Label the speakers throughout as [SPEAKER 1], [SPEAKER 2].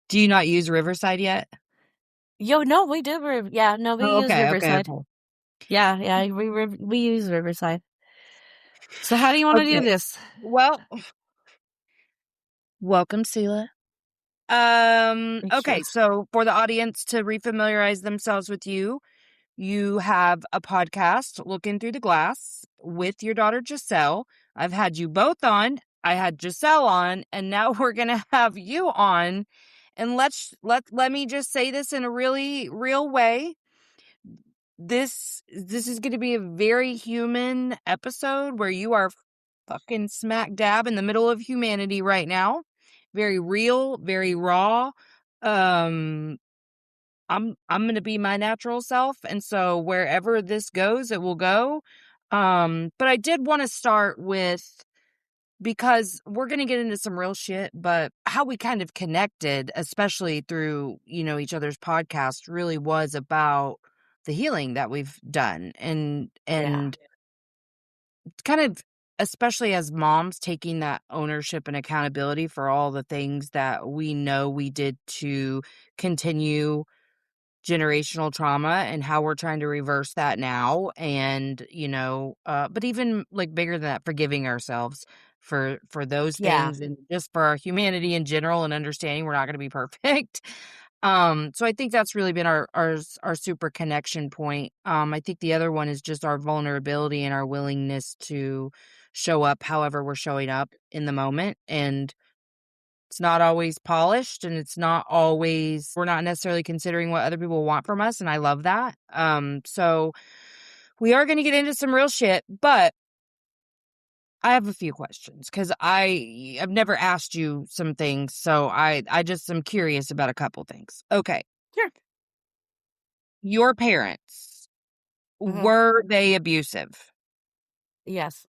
[SPEAKER 1] Do you not use Riverside yet?
[SPEAKER 2] No, we do. Yeah, no, we
[SPEAKER 1] Oh,
[SPEAKER 2] use
[SPEAKER 1] okay, okay,
[SPEAKER 2] Riverside.
[SPEAKER 1] okay.
[SPEAKER 2] Yeah, we use Riverside. So how do you want to do
[SPEAKER 1] Okay.
[SPEAKER 2] this?
[SPEAKER 1] Well, welcome, Sela.
[SPEAKER 2] Thank you.
[SPEAKER 1] Okay, so for the audience to refamiliarize themselves with you, you have a podcast, Looking Through the Glass, with your daughter Giselle. I've had you both on. I had Giselle on, and now we're gonna have you on. And let me just say this in a really real way. This is gonna be a very human episode where you are fucking smack dab in the middle of humanity right now. Very real, very raw. Um I'm going to be my natural self, and so wherever this goes it will go. But I did want to start with, because we're going to get into some real shit, but how we kind of connected, especially through, each other's podcast, really was about the healing that we've done, and
[SPEAKER 2] Yeah.
[SPEAKER 1] and kind of, especially as moms, taking that ownership and accountability for all the things that we know we did to continue generational trauma, and how we're trying to reverse that now. And but even like bigger than that, forgiving ourselves for those
[SPEAKER 2] Yeah.
[SPEAKER 1] things, and just for our humanity in general, and understanding we're not going to be perfect. So I think that's really been our super connection point. I think the other one is just our vulnerability and our willingness to show up however we're showing up in the moment. And it's not always polished, and it's not always, we're not necessarily considering what other people want from us. And I love that. So we are going to get into some real shit, but I have a few questions because I've never asked you some things. So I just am curious about a couple things. Okay.
[SPEAKER 2] Sure.
[SPEAKER 1] Your parents,
[SPEAKER 2] Hmm.
[SPEAKER 1] were they abusive?
[SPEAKER 2] Yes.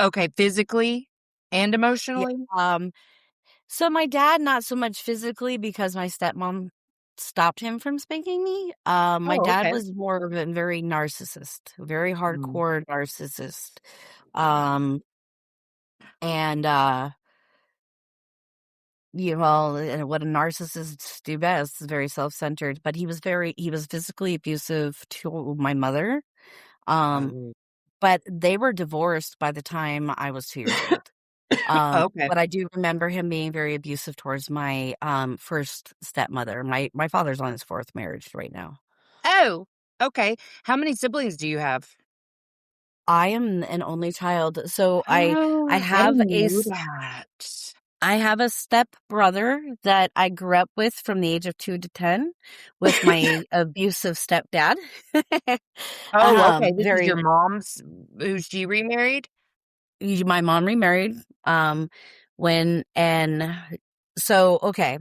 [SPEAKER 1] Okay. Physically and
[SPEAKER 2] Yeah.
[SPEAKER 1] emotionally?
[SPEAKER 2] So my dad, not so much physically because my stepmom stopped him from spanking me. My
[SPEAKER 1] Oh,
[SPEAKER 2] dad
[SPEAKER 1] okay.
[SPEAKER 2] was more of a very narcissist, very
[SPEAKER 1] Mm.
[SPEAKER 2] hardcore narcissist. Um, and what a narcissists do best is very self-centered, but he was physically abusive to my mother. Um,
[SPEAKER 1] Oh.
[SPEAKER 2] but they were divorced by the time I was 2 years old.
[SPEAKER 1] Okay.
[SPEAKER 2] But I do remember him being very abusive towards my first stepmother. My father's on his fourth marriage right now.
[SPEAKER 1] Oh, okay. How many siblings do you have?
[SPEAKER 2] I am an only child, so I
[SPEAKER 1] Oh, I
[SPEAKER 2] have
[SPEAKER 1] didn't know that.
[SPEAKER 2] I have a step brother that I grew up with from the age of 2 to 10 with my abusive stepdad.
[SPEAKER 1] Oh, okay. This is your
[SPEAKER 2] Very
[SPEAKER 1] mom's, who's she remarried?
[SPEAKER 2] My mom remarried, when and so, okay,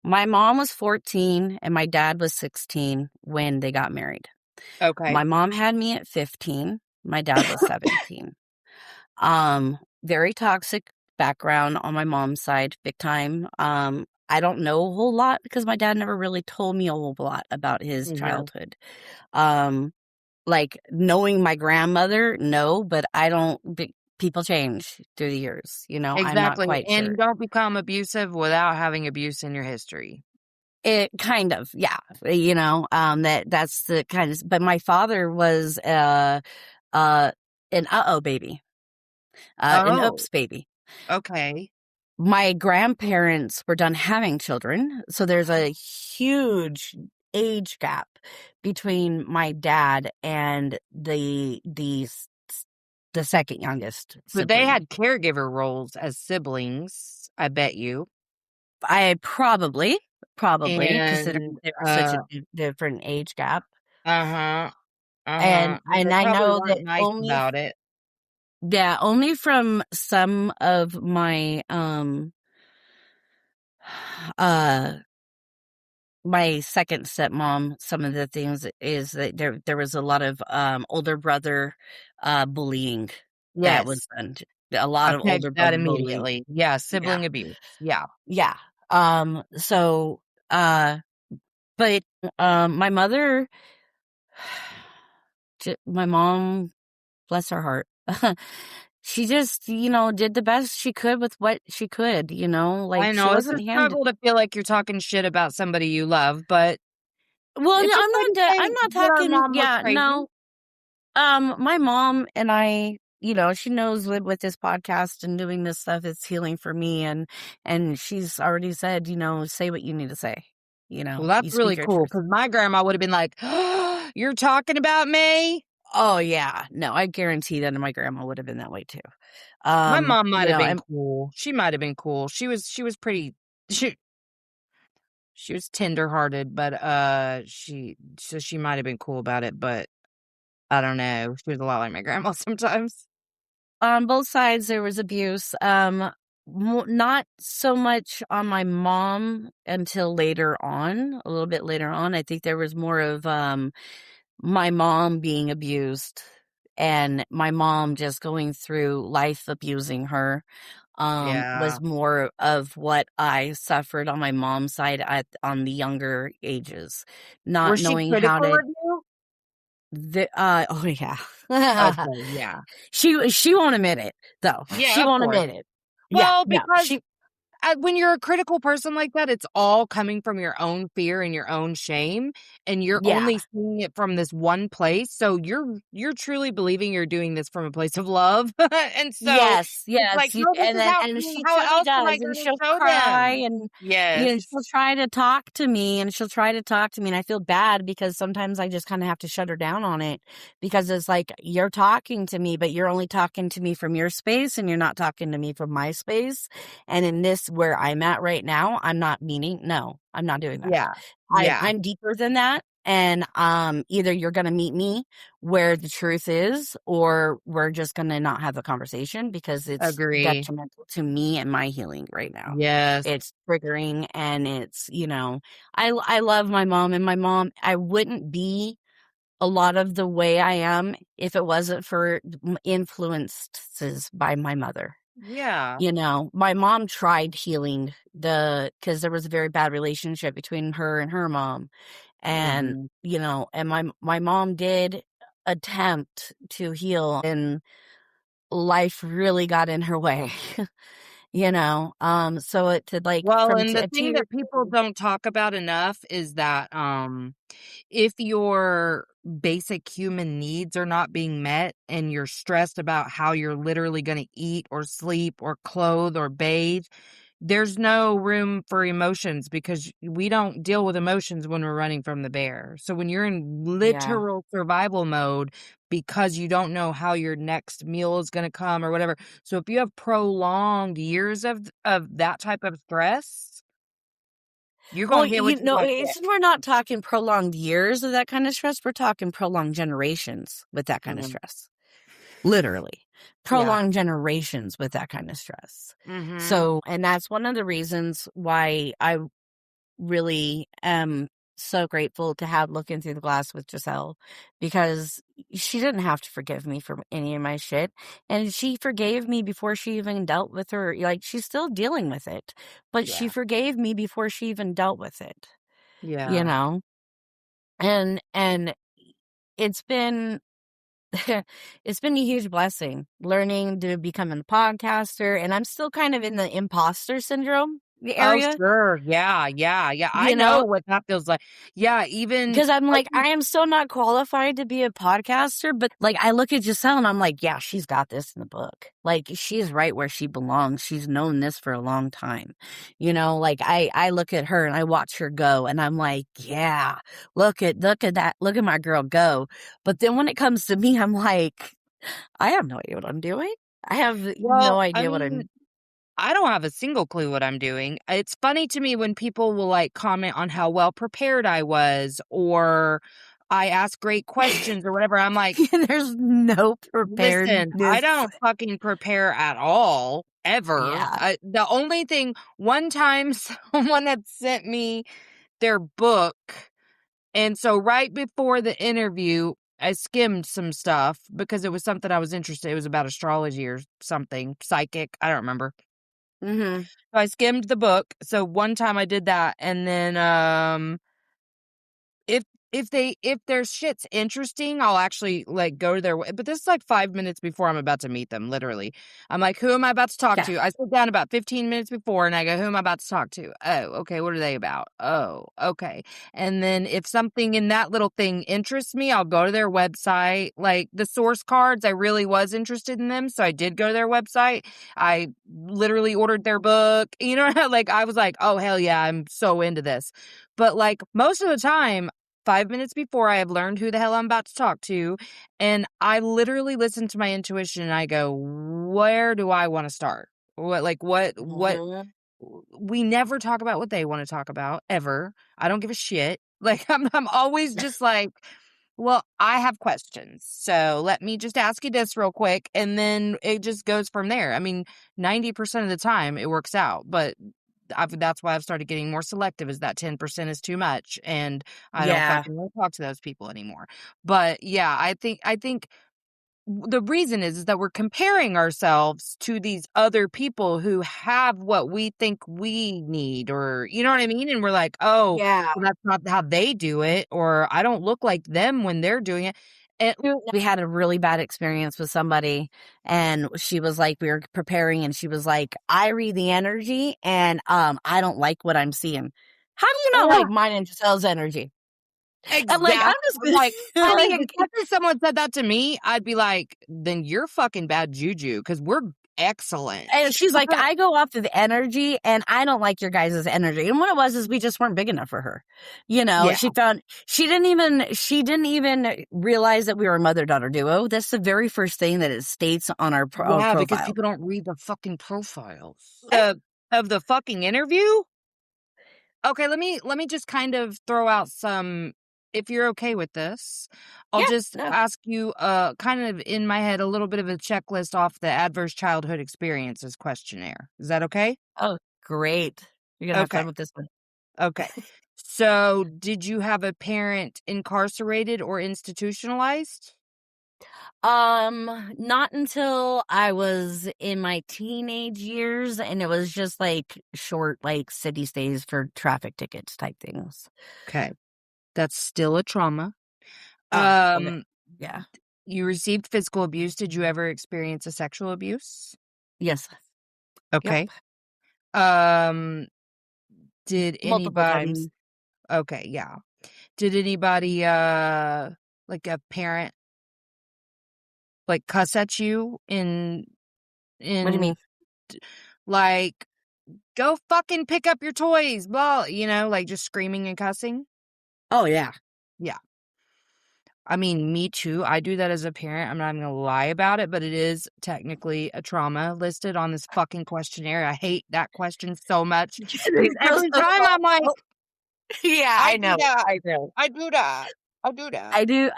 [SPEAKER 2] my mom was 14 and my dad was 16 when they got married.
[SPEAKER 1] Okay.
[SPEAKER 2] My mom had me at 15, my dad was 17. Very toxic background on my mom's side, big time. I don't know a whole lot because my dad never really told me a whole lot about his
[SPEAKER 1] Mhm.
[SPEAKER 2] childhood. Um, like knowing my grandmother, no, but I don't. People change through the years, I'm not
[SPEAKER 1] Exactly.
[SPEAKER 2] quite
[SPEAKER 1] And you
[SPEAKER 2] sure.
[SPEAKER 1] don't become abusive without having abuse in your history.
[SPEAKER 2] It kind of, yeah, that's the kind of. But my father was uh an baby, an
[SPEAKER 1] Oh,
[SPEAKER 2] oops baby.
[SPEAKER 1] okay.
[SPEAKER 2] My grandparents were done having children, so there's a huge age gap between my dad and the second youngest
[SPEAKER 1] But they
[SPEAKER 2] sibling.
[SPEAKER 1] had caregiver roles as siblings, I bet you.
[SPEAKER 2] I probably considering
[SPEAKER 1] And
[SPEAKER 2] there was such a different age gap,
[SPEAKER 1] uh-huh. Uh-huh. And
[SPEAKER 2] and
[SPEAKER 1] they
[SPEAKER 2] I
[SPEAKER 1] probably
[SPEAKER 2] know
[SPEAKER 1] weren't
[SPEAKER 2] that
[SPEAKER 1] nice about it.
[SPEAKER 2] only from some of uh my second stepmom, some of the things is that there was a lot of older brother bullying that was
[SPEAKER 1] Yes.
[SPEAKER 2] done. A lot
[SPEAKER 1] I
[SPEAKER 2] of
[SPEAKER 1] pegged
[SPEAKER 2] older
[SPEAKER 1] that
[SPEAKER 2] brother bullying.
[SPEAKER 1] immediately. Yeah,
[SPEAKER 2] Yeah.
[SPEAKER 1] sibling abuse. Yeah.
[SPEAKER 2] Yeah. So uh but my mother, my mom, bless her heart. she just, did the best she could with what she could, like,
[SPEAKER 1] I
[SPEAKER 2] she
[SPEAKER 1] know it's a
[SPEAKER 2] wasn't handed.
[SPEAKER 1] struggle to feel like you're talking shit about somebody you love, but
[SPEAKER 2] Well,
[SPEAKER 1] it's
[SPEAKER 2] no,
[SPEAKER 1] just like to say,
[SPEAKER 2] I'm not
[SPEAKER 1] "Did our
[SPEAKER 2] talking,
[SPEAKER 1] mom look
[SPEAKER 2] yeah,
[SPEAKER 1] crazy?"
[SPEAKER 2] no. My mom and I, she knows with this podcast and doing this stuff, it's healing for me, and she's already said, say what you need to say.
[SPEAKER 1] Well,
[SPEAKER 2] You
[SPEAKER 1] that's
[SPEAKER 2] speak
[SPEAKER 1] really
[SPEAKER 2] your
[SPEAKER 1] cool
[SPEAKER 2] truth.
[SPEAKER 1] because my grandma would have been like, "You're talking about me?"
[SPEAKER 2] Oh yeah, no, I guarantee that my grandma would have been that way too.
[SPEAKER 1] My mom might have been
[SPEAKER 2] And
[SPEAKER 1] cool. She might have been cool. She was pretty she she was tender-hearted, but, she might have been cool about it, but I don't know. She was a lot like my grandma sometimes.
[SPEAKER 2] on both sides there was abuse. Not so much on my mom until later on, a little bit later on. I think there was more of my mom being abused and my mom just going through life abusing her,
[SPEAKER 1] Yeah.
[SPEAKER 2] was more of what I suffered on my mom's side on the younger ages, not
[SPEAKER 1] Was she
[SPEAKER 2] knowing how
[SPEAKER 1] critical
[SPEAKER 2] to.
[SPEAKER 1] of you?
[SPEAKER 2] Oh yeah.
[SPEAKER 1] Okay, yeah.
[SPEAKER 2] She won't admit it though.
[SPEAKER 1] Yeah,
[SPEAKER 2] She
[SPEAKER 1] of
[SPEAKER 2] won't
[SPEAKER 1] course.
[SPEAKER 2] admit it. Yeah,
[SPEAKER 1] Well,
[SPEAKER 2] no,
[SPEAKER 1] because when you're a critical person like that, it's all coming from your own fear and your own shame, and you're
[SPEAKER 2] yeah.
[SPEAKER 1] only seeing it from this one place, so you're truly believing you're doing this from a place of love, and so
[SPEAKER 2] Yes,
[SPEAKER 1] it's like,
[SPEAKER 2] yes,
[SPEAKER 1] "No, this
[SPEAKER 2] and
[SPEAKER 1] is
[SPEAKER 2] then
[SPEAKER 1] how I
[SPEAKER 2] and
[SPEAKER 1] mean,
[SPEAKER 2] she
[SPEAKER 1] how
[SPEAKER 2] truly
[SPEAKER 1] else am I
[SPEAKER 2] does, and
[SPEAKER 1] gonna
[SPEAKER 2] she'll
[SPEAKER 1] show
[SPEAKER 2] cry,
[SPEAKER 1] them?"
[SPEAKER 2] and,
[SPEAKER 1] Yes.
[SPEAKER 2] she'll try to talk to me, and she'll try to talk to me, and I feel bad because sometimes I just kinda have to shut her down on it because it's like, "You're talking to me, but you're only talking to me from your space, and you're not talking to me from my space, and in this where I'm at right now, I'm not meaning no, I'm not doing that.
[SPEAKER 1] Yeah. Yeah.
[SPEAKER 2] I'm deeper than that, and, either you're gonna meet me where the truth is, or we're just gonna not have the conversation because it's
[SPEAKER 1] Agree.
[SPEAKER 2] detrimental to me and my healing right now.
[SPEAKER 1] Yes.
[SPEAKER 2] It's triggering and it's, I love my mom, and my mom, I wouldn't be a lot of the way I am if it wasn't for influences by my mother.
[SPEAKER 1] Yeah.
[SPEAKER 2] My mom tried healing because there was a very bad relationship between her and her mom. And,
[SPEAKER 1] Mhm.
[SPEAKER 2] and my mom did attempt to heal, and life really got in her way, so it to like
[SPEAKER 1] Well,
[SPEAKER 2] from
[SPEAKER 1] and the
[SPEAKER 2] a
[SPEAKER 1] thing
[SPEAKER 2] tear.
[SPEAKER 1] that people don't talk about enough is that, if your basic human needs are not being met and you're stressed about how you're literally gonna eat or sleep or clothe or bathe, there's no room for emotions because we don't deal with emotions when we're running from the bear. So when you're in
[SPEAKER 2] Yeah.
[SPEAKER 1] literal survival mode because you don't know how your next meal is gonna come or whatever. So if you have prolonged years of that type of stress, you're
[SPEAKER 2] Well,
[SPEAKER 1] gonna get what you gonna get.
[SPEAKER 2] we're not talking prolonged years of that kind of stress. We're talking prolonged generations with that kind of
[SPEAKER 1] Mhm.
[SPEAKER 2] stress. Literally.
[SPEAKER 1] Yeah.
[SPEAKER 2] Prolonged generations with that kind of stress.
[SPEAKER 1] Mhm.
[SPEAKER 2] So, and that's one of the reasons why I really am so grateful to have Looking Through the Glass with Giselle, because she didn't have to forgive me for any of my shit. And she forgave me before she even dealt with her. Like, she's still dealing with it, but she
[SPEAKER 1] Yeah.
[SPEAKER 2] forgave me before she even dealt with it, you
[SPEAKER 1] Yeah.
[SPEAKER 2] know? And it's been, it's been a huge blessing learning to become a podcaster. And I'm still kind of in the imposter syndrome
[SPEAKER 1] Oh,
[SPEAKER 2] area,
[SPEAKER 1] sure. Yeah, yeah, yeah. I
[SPEAKER 2] you
[SPEAKER 1] know
[SPEAKER 2] know?
[SPEAKER 1] what that feels like. Yeah, even
[SPEAKER 2] Because I'm
[SPEAKER 1] like
[SPEAKER 2] like, I am so not qualified to be a podcaster, but like I look at Giselle and I'm like, yeah, she's got this in the book. Like she's right where she belongs. She's known this for a long time. Like I look at her and I watch her go and I'm like, yeah, look at that. Look at my girl go. But then when it comes to me, I'm like, I have no idea what I'm doing. I have no
[SPEAKER 1] well, I
[SPEAKER 2] idea what
[SPEAKER 1] mean,
[SPEAKER 2] I'm.
[SPEAKER 1] I don't have a single clue what I'm doing. It's funny to me when people will like comment on how well prepared I was or I ask great questions or whatever. I'm like,
[SPEAKER 2] There's no
[SPEAKER 1] listen, I
[SPEAKER 2] preparedness.
[SPEAKER 1] don't fucking prepare at all, ever.
[SPEAKER 2] Yeah.
[SPEAKER 1] The only thing, one time someone had sent me their book. And so right before the interview, I skimmed some stuff because it was something I was interested. It was about astrology or something, psychic. I don't remember.
[SPEAKER 2] Mm-hmm.
[SPEAKER 1] So I skimmed the book. So one time I did that, and then if if their shit's interesting, I'll actually, like, go to their but this is, like, 5 minutes before I'm about to meet them, literally. I'm like, "Who am I about to talk
[SPEAKER 2] Yeah.
[SPEAKER 1] to?" I sit down about 15 minutes before, and I go, "Who am I about to talk to? Oh, okay, what are they about? Oh, okay." And then if something in that little thing interests me, I'll go to their website. Like, the source cards, I really was interested in them, so I did go to their website. I literally ordered their book, you know, like, I was like, "Oh, hell yeah, I'm so into this." But, like, most of the time 5 minutes before, I have learned who the hell I'm about to talk to, and I literally listen to my intuition, and I go, "Where do I wanna start?" What
[SPEAKER 2] Mhm.
[SPEAKER 1] we never talk about what they wanna talk about, ever. I don't give a shit. Like, I'm always just like, "Well, I have questions, so let me just ask you this real quick," and then it just goes from there. I mean, 90% of the time, it works out, but that's why I've started getting more selective, is that 10% is too much, and I don't
[SPEAKER 2] Yeah.
[SPEAKER 1] fucking wanna talk to those people anymore. But, yeah, I think the reason is that we're comparing ourselves to these other people who have what we think we need, or you know what I mean? And we're like, "Oh,
[SPEAKER 2] Yeah.
[SPEAKER 1] well, that's not how they do it," or "I don't look like them when they're doing it." And
[SPEAKER 2] We had a really bad experience with somebody, and she was like, we were preparing, and she was like, "I read the energy, and I don't like what I'm seeing." How do you not like mine and Giselle's energy? And like, I'm
[SPEAKER 1] exactly.
[SPEAKER 2] just
[SPEAKER 1] I'm like,
[SPEAKER 2] gonna
[SPEAKER 1] honey,
[SPEAKER 2] like,
[SPEAKER 1] if someone said that to me, I'd be like, "Then you're fucking bad juju, because 'cause we're excellent."
[SPEAKER 2] and she's like, "I go off of the energy, and I don't like your guys' energy." And what it was is we just weren't big enough for her. You know,
[SPEAKER 1] Yeah.
[SPEAKER 2] she didn't even realize that we were a mother-daughter duo. That's the very first thing that it states on our
[SPEAKER 1] Yeah, because
[SPEAKER 2] profile.
[SPEAKER 1] people don't read the fucking profiles. Of the fucking interview? Okay, let me just kind of throw out some, if you're okay with this, I'll
[SPEAKER 2] Yeah,
[SPEAKER 1] just
[SPEAKER 2] no.
[SPEAKER 1] ask you, kind of in my head, a little bit of a checklist off the adverse childhood experiences questionnaire. Is that okay?
[SPEAKER 2] Oh, great. You're gonna have
[SPEAKER 1] Okay,
[SPEAKER 2] fun with this one.
[SPEAKER 1] okay. So, did you have a parent incarcerated or institutionalized?
[SPEAKER 2] Not until I was in my teenage years, and it was just like short, like city stays for traffic tickets type things.
[SPEAKER 1] Okay, that's still a trauma.
[SPEAKER 2] Oh, okay.
[SPEAKER 1] Um,
[SPEAKER 2] Yeah.
[SPEAKER 1] you received physical abuse. Did you ever experience a sexual abuse?
[SPEAKER 2] Yes. Yep.
[SPEAKER 1] Okay. Um, did
[SPEAKER 2] Multiple times.
[SPEAKER 1] anybody okay, yeah. Did anybody, like a parent, like, cuss at you
[SPEAKER 2] What do you
[SPEAKER 1] in
[SPEAKER 2] mean?
[SPEAKER 1] like, "Go fucking pick up your toys, blah," like, just screaming and cussing?
[SPEAKER 2] Oh, yeah.
[SPEAKER 1] Yeah. I mean, me too. I do that as a parent. I'm not even gonna lie about it, but it is technically a trauma listed on this fucking questionnaire. I hate that question so much because
[SPEAKER 2] It goes
[SPEAKER 1] every
[SPEAKER 2] so
[SPEAKER 1] time
[SPEAKER 2] far.
[SPEAKER 1] I'm like,
[SPEAKER 2] Oh, yeah,
[SPEAKER 1] "I
[SPEAKER 2] I
[SPEAKER 1] do
[SPEAKER 2] know.
[SPEAKER 1] that.
[SPEAKER 2] I know.
[SPEAKER 1] I do that. I do that."
[SPEAKER 2] I do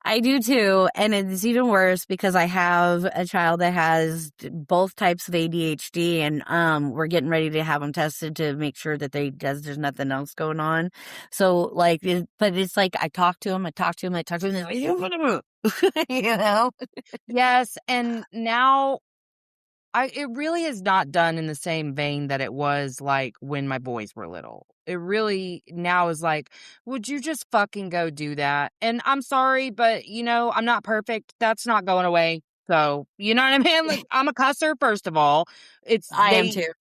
[SPEAKER 2] I do too, and it's even worse because I have a child that has both types of ADHD, and we're getting ready to have them tested to make sure that there's nothing else going on. So like, but it's like I talk to him, I talk to him, I talk to him, and they're like, you know.
[SPEAKER 1] Yes, and now it really is not done in the same vein that it was, like, when my boys were little. It really now is like, "Would you just fucking go do that?" And I'm sorry, but, I'm not perfect. That's not going away. So, you know what I mean? Like, I'm a cusser, first of all. It's
[SPEAKER 2] I am too.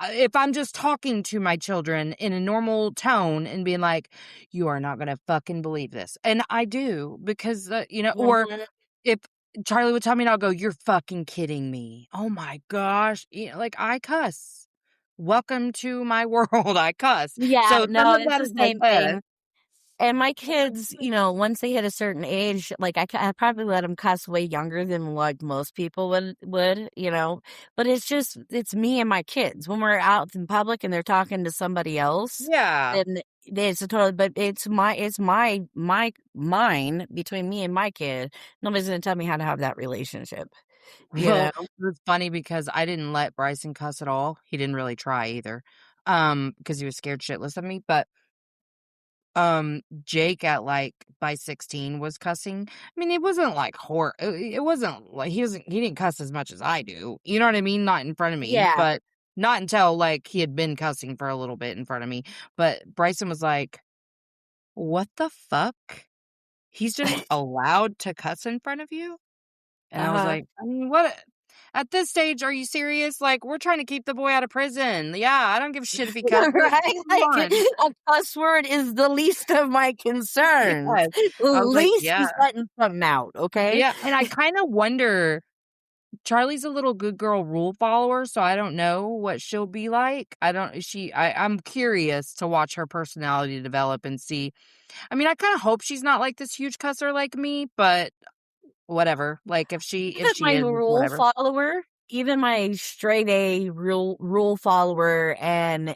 [SPEAKER 1] if I'm just talking to my children in a normal tone and being like, "You are not gonna fucking believe this," and I do because, or
[SPEAKER 2] Mhm.
[SPEAKER 1] if Charlie would tell me and I'll go, "You're fucking kidding me. Oh my gosh." Like, I cuss. Welcome to my world, I cuss.
[SPEAKER 2] Yeah,
[SPEAKER 1] So some
[SPEAKER 2] no,
[SPEAKER 1] of
[SPEAKER 2] it's
[SPEAKER 1] that
[SPEAKER 2] the
[SPEAKER 1] is like,
[SPEAKER 2] same thing. And my kids, once they hit a certain age, like I probably let them cuss way younger than like most people would. But it's me and my kids. When we're out in public and they're talking to somebody else,
[SPEAKER 1] Yeah.
[SPEAKER 2] then it's a total. But it's my mine between me and my kid. Nobody's gonna tell me how to have that relationship. You
[SPEAKER 1] Well,
[SPEAKER 2] know?
[SPEAKER 1] it was funny because I didn't let Bryson cuss at all. He didn't really try either, because he was scared shitless of me, but Jake at, like, by 16 was cussing. I mean, it wasn't like it wasn't like he didn't cuss as much as I do. You know what I mean? Not in front of me,
[SPEAKER 2] Yeah.
[SPEAKER 1] but not until, like, he had been cussing for a little bit in front of me. But Bryson was like, "What the fuck? He's just allowed to cuss in front of you?" And I was
[SPEAKER 2] Uh-huh.
[SPEAKER 1] like, "I mean, what at this stage, are you serious? Like, we're trying to keep the boy out of prison. Yeah, I don't give a shit if he cusses.
[SPEAKER 2] Right?
[SPEAKER 1] Come
[SPEAKER 2] Like,
[SPEAKER 1] on."
[SPEAKER 2] a cuss word is the least of my concerns.
[SPEAKER 1] Yes.
[SPEAKER 2] At
[SPEAKER 1] I was like,
[SPEAKER 2] least
[SPEAKER 1] "Yeah."
[SPEAKER 2] he's letting something out, okay?
[SPEAKER 1] Yeah, and I kinda wonder Charlie's a little good girl rule follower, so I don't know what she'll be like. I don't she I'm curious to watch her personality develop and see. I mean, I kinda hope she's not like this huge cusser like me, but whatever. Like, if
[SPEAKER 2] Even
[SPEAKER 1] she
[SPEAKER 2] my
[SPEAKER 1] is, it's
[SPEAKER 2] rule
[SPEAKER 1] whatever.
[SPEAKER 2] follower, even my straight A rule follower and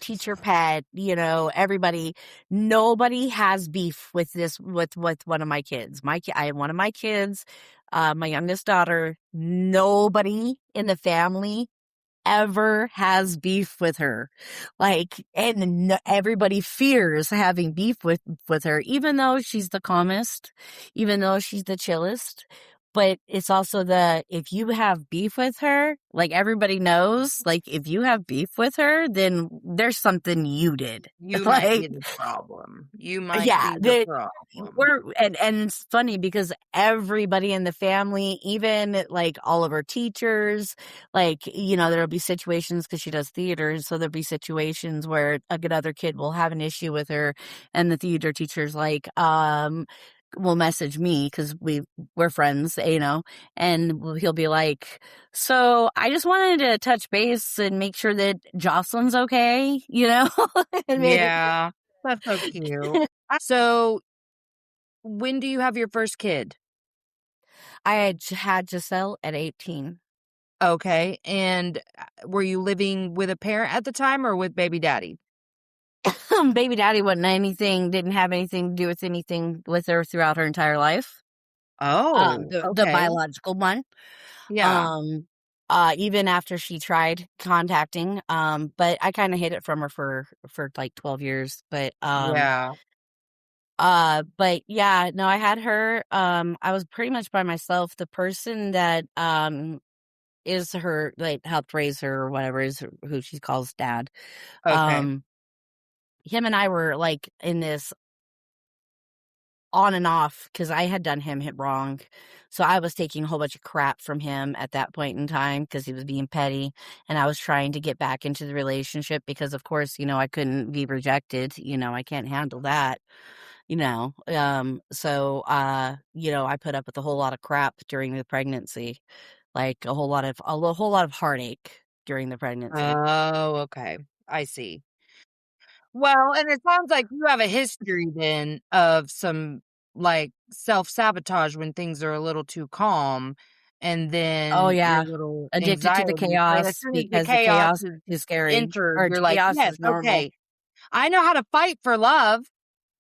[SPEAKER 2] teacher pet, everybody, nobody has beef with this with one of my kids. I have one of my kids, my youngest daughter. Nobody in the family ever has beef with her. Like, and everybody fears having beef with her, even though she's the calmest, even though she's the chillest. But it's also if you have beef with her, like everybody knows, like if you have beef with her, then there's something you did.
[SPEAKER 1] You might
[SPEAKER 2] Like,
[SPEAKER 1] be the problem. You might
[SPEAKER 2] yeah,
[SPEAKER 1] be the problem.
[SPEAKER 2] and it's funny because everybody in the family, even like all of our teachers, like, there'll be situations because she does theater. So there'll be situations where another kid will have an issue with her and the theater teacher's like, will message me because we're friends, and he'll be like, so I just wanted to touch base and make sure that Jocelyn's okay, and
[SPEAKER 1] Yeah. That's so cute. So, when do you have your first kid?
[SPEAKER 2] I had Giselle at 18.
[SPEAKER 1] Okay, and, were you living with a parent at the time or with baby daddy?
[SPEAKER 2] Baby daddy didn't have anything to do with anything with her throughout her entire life.
[SPEAKER 1] Oh,
[SPEAKER 2] The
[SPEAKER 1] okay.
[SPEAKER 2] biological one.
[SPEAKER 1] Yeah.
[SPEAKER 2] Um, even after she tried contacting, but I kind of hid it from her for like 12 years.
[SPEAKER 1] Yeah.
[SPEAKER 2] But yeah, no, I had her. I was pretty much by myself. The person that is her, like, helped raise her or whatever, who she calls dad.
[SPEAKER 1] Okay.
[SPEAKER 2] Um, him and I were like in this on and off because I had done him wrong. So I was taking a whole bunch of crap from him at that point in time because he was being petty. And I was trying to get back into the relationship because, of course, I couldn't be rejected. I can't handle that. I put up with a whole lot of crap during the pregnancy, like a whole lot of heartache during the pregnancy.
[SPEAKER 1] Oh, okay. I see. Well, and it sounds like you have a history then of some, like, self-sabotage when things are a little too calm, and
[SPEAKER 2] Oh,
[SPEAKER 1] then your
[SPEAKER 2] yeah.
[SPEAKER 1] little
[SPEAKER 2] Addicted to the
[SPEAKER 1] anxiety, but as
[SPEAKER 2] chaos
[SPEAKER 1] soon as the
[SPEAKER 2] because the
[SPEAKER 1] chaos
[SPEAKER 2] chaos
[SPEAKER 1] is
[SPEAKER 2] is scary
[SPEAKER 1] entered,
[SPEAKER 2] or
[SPEAKER 1] you're like,
[SPEAKER 2] chaos
[SPEAKER 1] "Yes,
[SPEAKER 2] is normal.
[SPEAKER 1] okay. I know how to fight for love."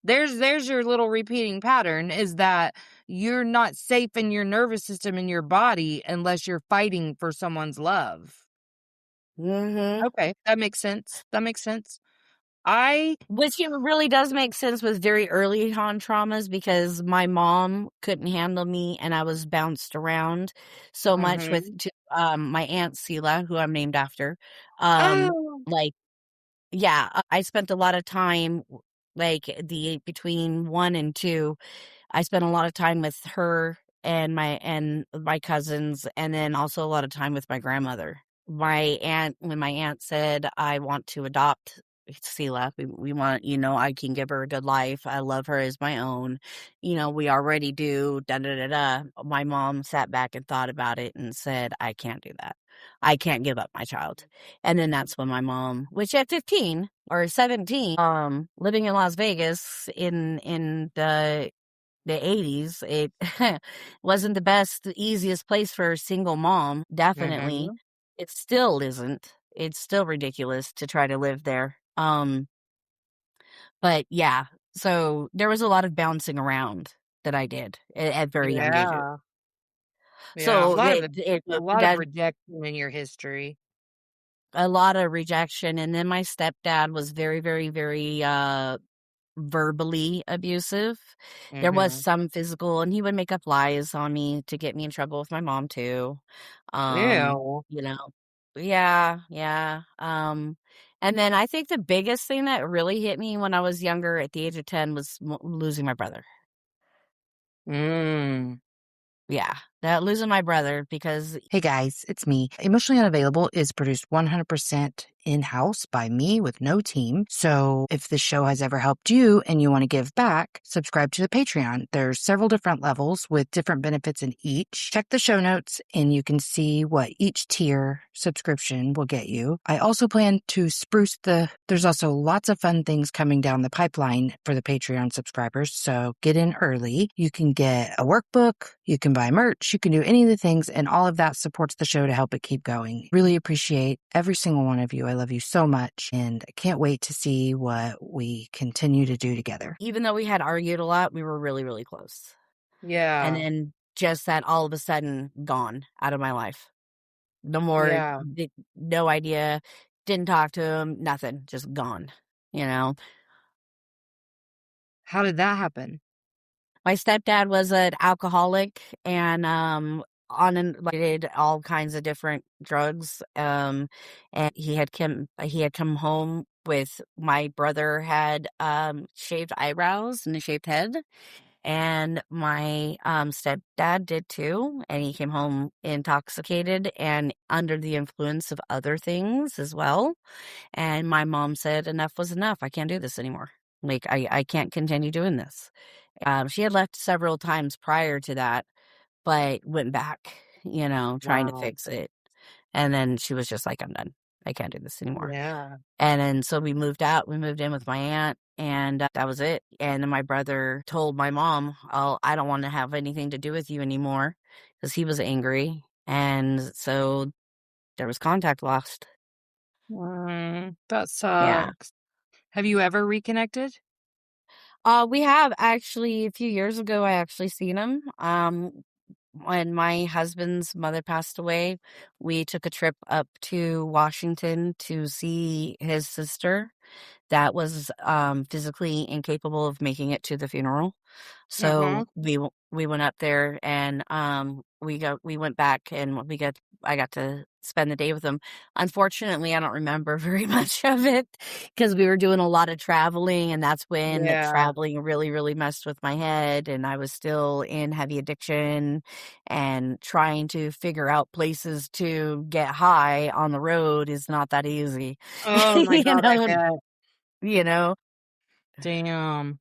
[SPEAKER 1] There's your little repeating pattern is that you're not safe in your nervous system in your body unless you're fighting for someone's love.
[SPEAKER 2] Mhm.
[SPEAKER 1] Okay, that makes sense. That makes sense. I
[SPEAKER 2] Which it really does make sense with very early on traumas because my mom couldn't handle me and I was bounced around so much with
[SPEAKER 1] Mhm.
[SPEAKER 2] my aunt Sela, who I'm named after. Um,
[SPEAKER 1] Oh.
[SPEAKER 2] like, yeah, I spent a lot of time, like, the between 1 and 2, I spent a lot of time with her and my cousins, and then also a lot of time with my grandmother. When my aunt said, "I want to adopt Sela, we want, I can give her a good life. I love her as my own. We already do, da da da da." My mom sat back and thought about it and said, "I can't do that. I can't give up my child." And then that's when my mom, which at 15 or 17, living in Las Vegas in the 80s, it wasn't the easiest place for a single mom, definitely.
[SPEAKER 1] Mhm.
[SPEAKER 2] It still isn't. It's still ridiculous to try to live there. But yeah, so there was a lot of bouncing around that I did at very young ages.
[SPEAKER 1] Yeah. Yeah,
[SPEAKER 2] So
[SPEAKER 1] a lot of
[SPEAKER 2] that
[SPEAKER 1] rejection in your history.
[SPEAKER 2] a lot of rejection, and then my stepdad was very, very, very verbally abusive. There was
[SPEAKER 1] Mhm.
[SPEAKER 2] some physical, and he would make up lies on me to get me in trouble with my mom too. Um,
[SPEAKER 1] Ew.
[SPEAKER 2] you know. Yeah, yeah. And then I think the biggest thing that really hit me when I was younger at the age of 10 was losing my brother.
[SPEAKER 1] Mm.
[SPEAKER 2] Yeah, that losing my brother because
[SPEAKER 1] Hey guys, it's me. Emotionally Unavailable is produced 100% in-house by me with no team. So if this show has ever helped you and you want to give back, subscribe to the Patreon. There's several different levels with different benefits in each. Check the show notes and you can see what each tier subscription will get you. I also plan to there's also lots of fun things coming down the pipeline for the Patreon subscribers. So get in early. You can get a workbook, you can buy merch, you can do any of the things, and all of that supports the show to help it keep going. Really appreciate every single one of you. I love you so much, and I can't wait to see what we continue to do together.
[SPEAKER 2] even though we had argued a lot, we were really, really close. And
[SPEAKER 1] Yeah.
[SPEAKER 2] then just that all of a sudden gone out of my life. No more,
[SPEAKER 1] Yeah.
[SPEAKER 2] no idea, didn't talk to him, nothing, just gone, you know?
[SPEAKER 1] How did that happen?
[SPEAKER 2] My stepdad was an alcoholic and, on and like did all kinds of different drugs. And he had come home with my brother had shaved eyebrows and a shaved head. And my stepdad did too. And he came home intoxicated and under the influence of other things as well. And my mom said, enough was enough. I can't do this anymore. Like, I can't continue doing this. She had left several times prior to that, but went back, trying to
[SPEAKER 1] Wow.
[SPEAKER 2] fix it. And then she was just like, I'm done. I can't do this anymore.
[SPEAKER 1] Yeah.
[SPEAKER 2] And then so we moved out. We moved in with my aunt, and that was it. And then my brother told my mom, oh, I don't want to have anything to do with you anymore because he was angry. And so there was contact lost.
[SPEAKER 1] That
[SPEAKER 2] Yeah.
[SPEAKER 1] sucks. Have you ever reconnected?
[SPEAKER 2] We have actually a few years ago, I actually seen him. When my husband's mother passed away, we took a trip up to Washington to see his sister that was physically incapable of making it to the funeral.
[SPEAKER 1] Uh-huh.
[SPEAKER 2] So we went up there and we went back and I got to spend the day with him. Unfortunately, I don't remember very much of it because we were doing a lot of traveling, and that's when
[SPEAKER 1] Yeah.
[SPEAKER 2] traveling really, really messed with my head, and I was still in heavy addiction and trying to figure out places to get high on the road is not that easy.
[SPEAKER 1] Oh my
[SPEAKER 2] you
[SPEAKER 1] God, I
[SPEAKER 2] know,
[SPEAKER 1] bet.
[SPEAKER 2] you know.
[SPEAKER 1] Damn.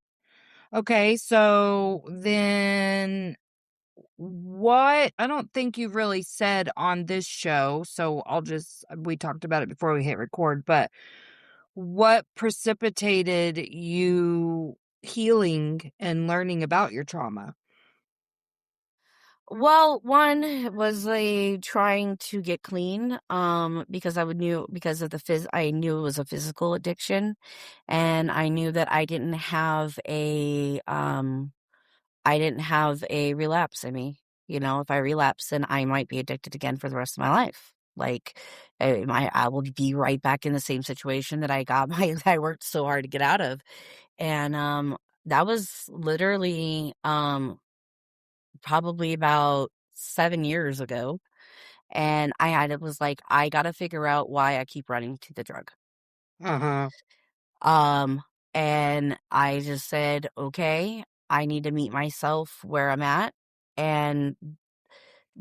[SPEAKER 1] Okay, so then what I don't think you've really said on this show, so we talked about it before we hit record, but what precipitated you healing and learning about your trauma?
[SPEAKER 2] Well, one was trying to get clean, because because of I knew it was a physical addiction, and I knew that I didn't have a relapse in me. If I relapse, then I might be addicted again for the rest of my life. Like, I will be right back in the same situation that I worked so hard to get out of. And, that was literally, probably about 7 years ago, and it was like, I gotta figure out why I keep running to the drug.
[SPEAKER 1] Uh-huh.
[SPEAKER 2] Um, and I just said, "Okay, I need to meet myself where I'm at and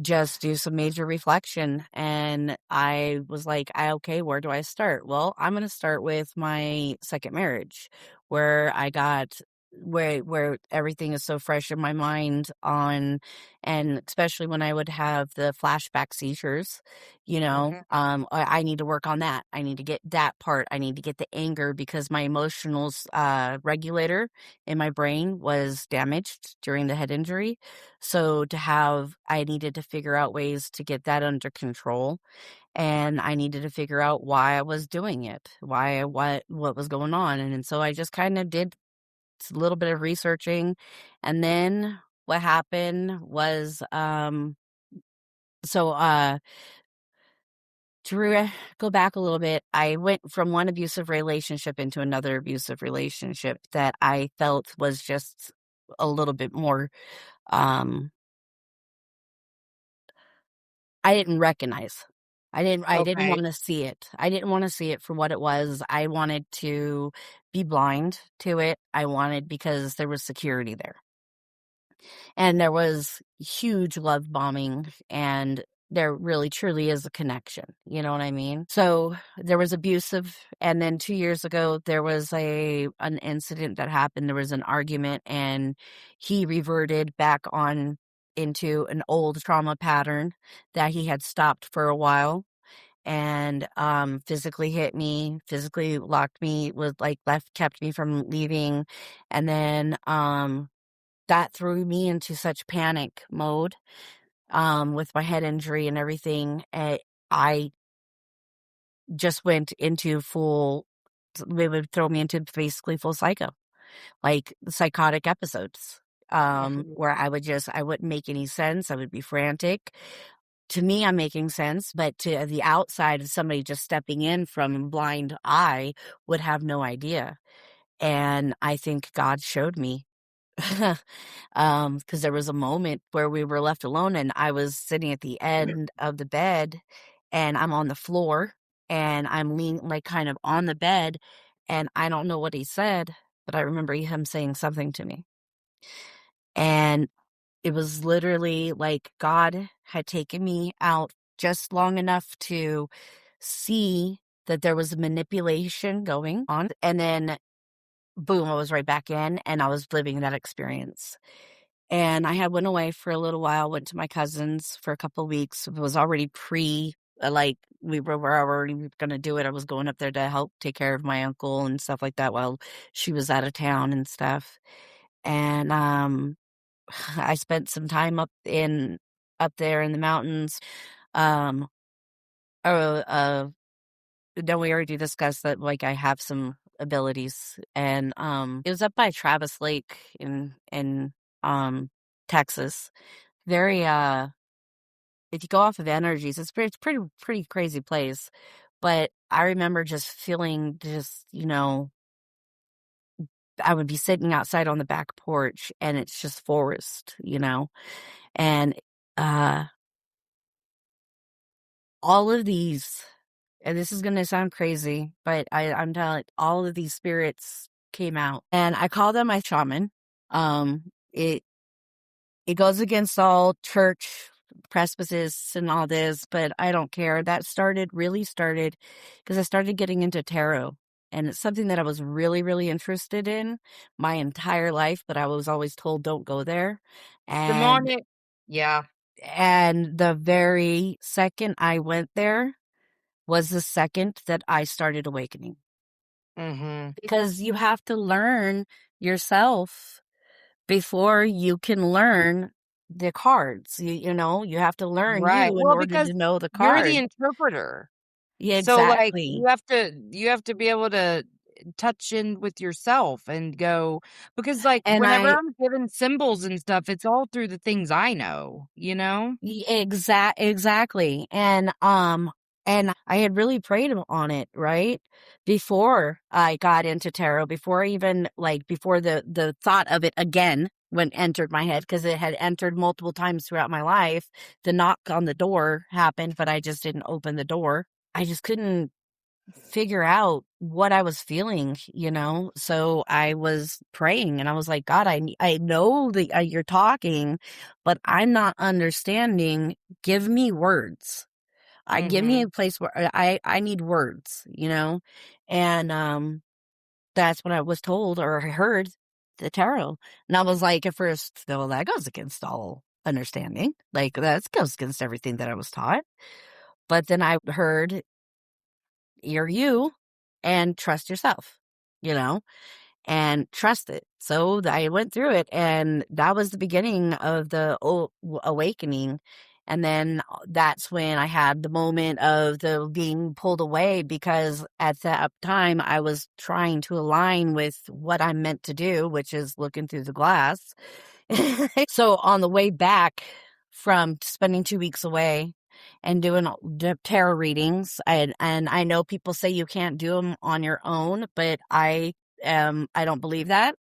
[SPEAKER 2] just do some major reflection." And I was like, okay, where do I start?" Well, I'm going to start with my second marriage, where I got where everything is so fresh in my mind on, and especially when I would have the flashback seizures,
[SPEAKER 1] Mhm.
[SPEAKER 2] I need to work on that. I need to get that part. I need to get the anger because my emotional regulator in my brain was damaged during the head injury. So I needed to figure out ways to get that under control, and I needed to figure out why I was doing it, what was going on. And so I just kind of did a little bit of researching. And then what happened was, so, go back a little bit, I went from one abusive relationship into another abusive relationship that I felt was just a little bit more, um, I didn't recognize. I didn't
[SPEAKER 1] Okay.
[SPEAKER 2] wanna see it. I didn't wanna see it for what it was. I wanted to be blind to it. I wanted because there was security there. And there was huge love bombing, and there really truly is a connection, you know what I mean? So, there was abusive, and then 2 years ago, there was an incident that happened, there was an argument, and he reverted back on into an old trauma pattern that he had stopped for a while, and, physically hit me, physically locked me, was, like, kept me from leaving, and then, that threw me into such panic mode, with my head injury and everything. I just went into full, they would throw me into basically full psycho, like psychotic episodes,
[SPEAKER 1] Mhm.
[SPEAKER 2] where I wouldn't make any sense. I would be frantic. To me, I'm making sense, but to the outside of somebody just stepping in from a blind eye would have no idea. And I think God showed me. 'Cause there was a moment where we were left alone and I was sitting at the end of the bed and I'm on the floor and I'm leaning like kind of on the bed and I don't know what he said, but I remember him saying something to me. And it was literally like God had taken me out just long enough to see that there was manipulation going on. And then boom, I was right back in and I was living that experience. And I had went away for a little while, went to my cousin's for a couple of weeks. It was already like we were already gonna do it. I was going up there to help take care of my uncle and stuff like that while she was out of town and stuff. And I spent some time up there in the mountains. Um uh then we already discussed that like I have some abilities and it was up by Travis Lake in um Texas. Very, if you go off of energies, it's pretty crazy place, but I remember just feeling just, I would be sitting outside on the back porch and it's just forest, and, uh, all of these, and this is gonna sound crazy, but I'm telling all of these spirits came out, and I call them my shaman. It It goes against all church presbyteries and all this, but I don't care. That really started because I started getting into tarot. And it's something that I was really, really interested in my entire life, but I was always told don't go there. And
[SPEAKER 1] Demonic. Yeah.
[SPEAKER 2] and the very second I went there was the second that I started awakening.
[SPEAKER 1] Mhm.
[SPEAKER 2] Because you have to learn yourself before you can learn the cards. You have to learn
[SPEAKER 1] Right.
[SPEAKER 2] you in
[SPEAKER 1] Well,
[SPEAKER 2] order
[SPEAKER 1] because
[SPEAKER 2] to know the
[SPEAKER 1] you're the
[SPEAKER 2] card.
[SPEAKER 1] interpreter.
[SPEAKER 2] Yeah,
[SPEAKER 1] So, like,
[SPEAKER 2] exactly.
[SPEAKER 1] you have to be able to touch in with yourself and go because, like,
[SPEAKER 2] And
[SPEAKER 1] whenever
[SPEAKER 2] I
[SPEAKER 1] I'm given symbols and stuff, it's all through the things I know, you know?
[SPEAKER 2] exactly. And I had really prayed on it, right? Before I got into tarot, before I even like before the thought of it again when entered my head because it had entered multiple times throughout my life. The knock on the door happened, but I just didn't open the door. I just couldn't figure out what I was feeling, So I was praying and I was like, God, I know that you're talking, but I'm not understanding. Give me words. I Give me
[SPEAKER 1] Mhm.
[SPEAKER 2] a place where I need words, And that's what I was told or I heard the tarot. And I was like at first, well, that goes against all understanding. Like that goes against everything that I was taught. But then I heard you're you and trust yourself, you know, and trust it. So I went through it and that was the beginning of the awakening. And then that's when I had the moment of the being pulled away because at that time I was trying to align with what I'm meant to do, which is looking through the glass. So on the way back from spending 2 weeks away and doing the tarot readings, and I know people say you can't do them on your own, but I don't believe that.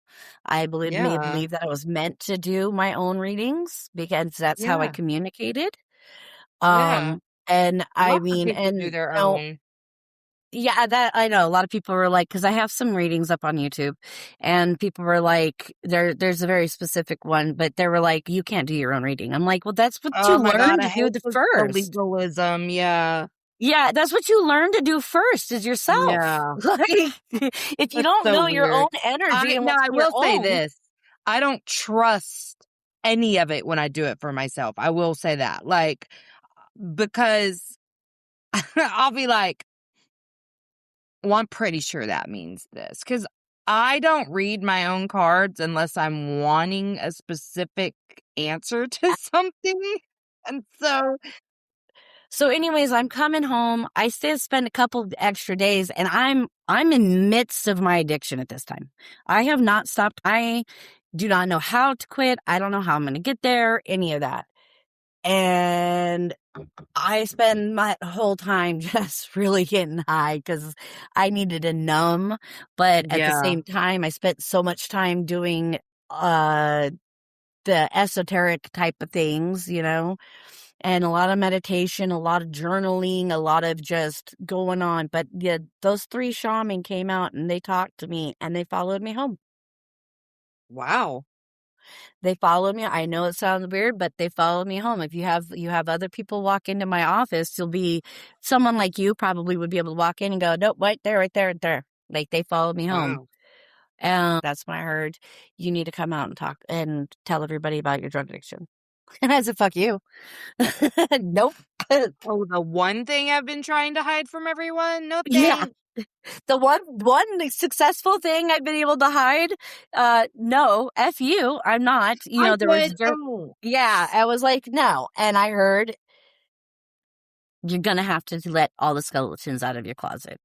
[SPEAKER 1] Yeah.
[SPEAKER 2] Believe that I was meant to do my own readings because that's how I
[SPEAKER 1] Yeah.
[SPEAKER 2] communicated.
[SPEAKER 1] Yeah.
[SPEAKER 2] And I
[SPEAKER 1] Lots of
[SPEAKER 2] mean,
[SPEAKER 1] people do
[SPEAKER 2] and
[SPEAKER 1] their
[SPEAKER 2] no,
[SPEAKER 1] own.
[SPEAKER 2] yeah, that I know a lot of people were like, because I have some readings up on YouTube, and people were like, there's a very specific one, but they were like, you can't do your own reading. I'm like, well, that's what you
[SPEAKER 1] Oh my
[SPEAKER 2] learn
[SPEAKER 1] god,
[SPEAKER 2] to
[SPEAKER 1] I
[SPEAKER 2] do
[SPEAKER 1] hate
[SPEAKER 2] the
[SPEAKER 1] the
[SPEAKER 2] first.
[SPEAKER 1] legalism, yeah.
[SPEAKER 2] Yeah, that's what you learn to do first is yourself.
[SPEAKER 1] Yeah,
[SPEAKER 2] Like, if you
[SPEAKER 1] that's
[SPEAKER 2] don't
[SPEAKER 1] so
[SPEAKER 2] know your
[SPEAKER 1] weird.
[SPEAKER 2] own energy and
[SPEAKER 1] Now
[SPEAKER 2] what's
[SPEAKER 1] I
[SPEAKER 2] in your
[SPEAKER 1] will say
[SPEAKER 2] own,
[SPEAKER 1] this, I don't trust any of it when I do it for myself, I will say that, like, because I'll be like, "Well, I'm pretty sure that means this," because I don't read my own cards unless I'm wanting a specific answer to something, and so
[SPEAKER 2] so anyways, I'm coming home. I still spend a couple of extra days and I'm in midst of my addiction at this time. I have not stopped. I do not know how to quit. I don't know how I'm going to get there, any of that. And I spend my whole time just really getting high because I needed to numb. But at the
[SPEAKER 1] yeah.
[SPEAKER 2] same time, I spent so much time doing uh the esoteric type of things, and a lot of meditation, a lot of journaling, a lot of just going on. But yeah, those three shaman came out and they talked to me and they followed me home.
[SPEAKER 1] Wow.
[SPEAKER 2] They followed me. I know it sounds weird, but they followed me home. If you have other people walk into my office, you'll be someone like you probably would be able to walk in and go, nope, right there, right there, right there. Like they followed me home.
[SPEAKER 1] Wow.
[SPEAKER 2] That's when I heard you need to come out and talk and tell everybody about your drug addiction. And I said, fuck you. Nope.
[SPEAKER 1] Oh, the one thing I've been trying to hide from everyone? No
[SPEAKER 2] Yeah.
[SPEAKER 1] thanks.
[SPEAKER 2] The one successful thing I've been able to hide, no, F you, I'm not.
[SPEAKER 1] I
[SPEAKER 2] There was
[SPEAKER 1] would oh.
[SPEAKER 2] yeah, I was like, no. And I heard you're gonna have to let all the skeletons out of your closet.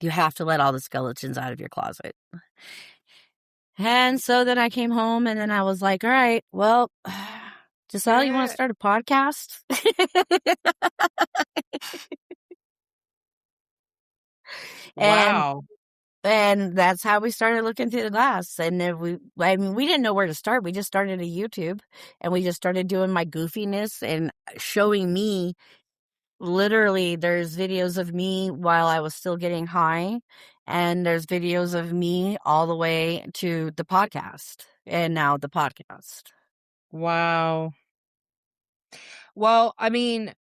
[SPEAKER 2] You have to let all the skeletons out of your closet. And so then I came home and then I was like, all right, well, Giselle, you want to start a podcast? and
[SPEAKER 1] Wow.
[SPEAKER 2] And that's how we started looking through the glass. And then I mean, we didn't know where to start. We just started a YouTube and we just started doing my goofiness and showing me literally there's videos of me while I was still getting high. And there's videos of me all the way to the podcast and now the podcast.
[SPEAKER 1] Wow. Well, I mean,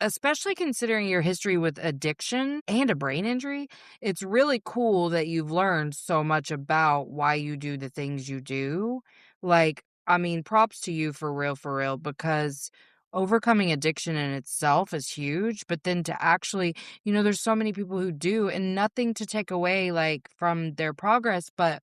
[SPEAKER 1] especially considering your history with addiction and a brain injury, it's really cool that you've learned so much about why you do the things you do. Like, I mean, props to you for real, because overcoming addiction in itself is huge. But then to actually, there's so many people who do, and nothing to take away like from their progress, but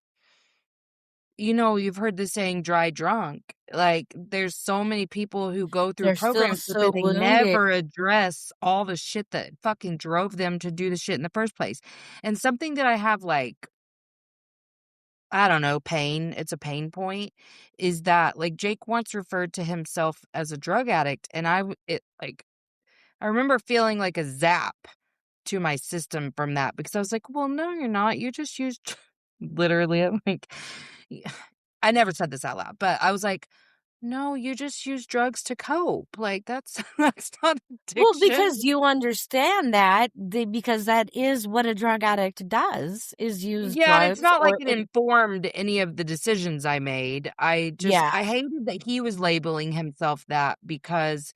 [SPEAKER 1] you've heard the saying dry drunk. Like, there's so many people who go through
[SPEAKER 2] They're still
[SPEAKER 1] programs, but
[SPEAKER 2] so
[SPEAKER 1] then they
[SPEAKER 2] wounded.
[SPEAKER 1] never address all the shit that fucking drove them to do the shit in the first place. And something that I have, like, I don't know, it's a pain point, is that, like, Jake once referred to himself as a drug addict, and I remember feeling like a zap to my system from that because I was like, "Well, no, you're not. You just used" literally, I'm like I never said this out loud, but I was like, "No, you just use drugs to cope. Like, that's that's not
[SPEAKER 2] Well,
[SPEAKER 1] addiction."
[SPEAKER 2] because you understand that, because that is what a drug addict does, is use
[SPEAKER 1] Yeah, and it's
[SPEAKER 2] drugs
[SPEAKER 1] not like
[SPEAKER 2] or
[SPEAKER 1] it informed any of the decisions I made.
[SPEAKER 2] yeah,
[SPEAKER 1] I hated that he was labeling himself that because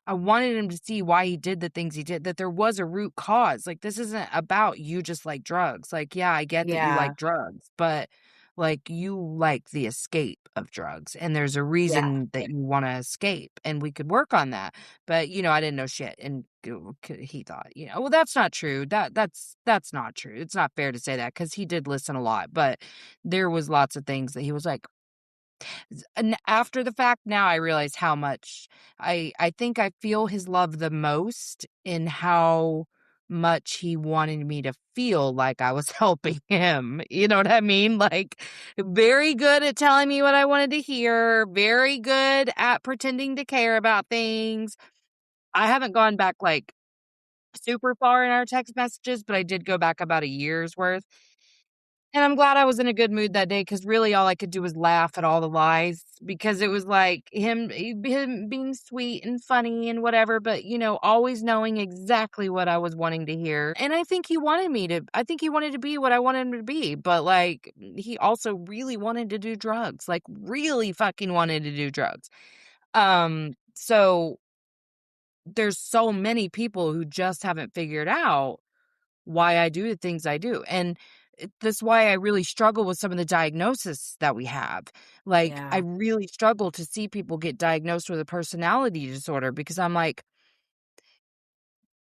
[SPEAKER 1] I wanted him to see why he did the things he did, that there was a root cause. Like, this isn't about you just like drugs. Like, yeah, I get that you
[SPEAKER 2] yeah,
[SPEAKER 1] like drugs, but like you like the escape of drugs. And there's a
[SPEAKER 2] yeah,
[SPEAKER 1] reason that you want to escape. And we could work on that. But, I didn't know shit. And he thought, well, that's not true. That's not true. It's not fair to say that because he did listen a lot. But there was lots of things that he was like, and after the fact, now I realize how much I think I feel his love the most in how much he wanted me to feel like I was helping him. You know what I mean? Like, very good at telling me what I wanted to hear, very good at pretending to care about things. I haven't gone back like super far in our text messages, but I did go back about a year's worth. And I'm glad I was in a good mood that day because really all I could do was laugh at all the lies because it was like him being sweet and funny and whatever, but, always knowing exactly what I was wanting to hear. And I think he wanted to be what I wanted him to be, but, like, he also really wanted to do drugs, like, really fucking wanted to do drugs. So there's so many people who just haven't figured out why I do the things I do. And that's why I really struggle with some of the diagnosis that we have. Like, I
[SPEAKER 2] Yeah.
[SPEAKER 1] really struggle to see people get diagnosed with a personality disorder because I'm like,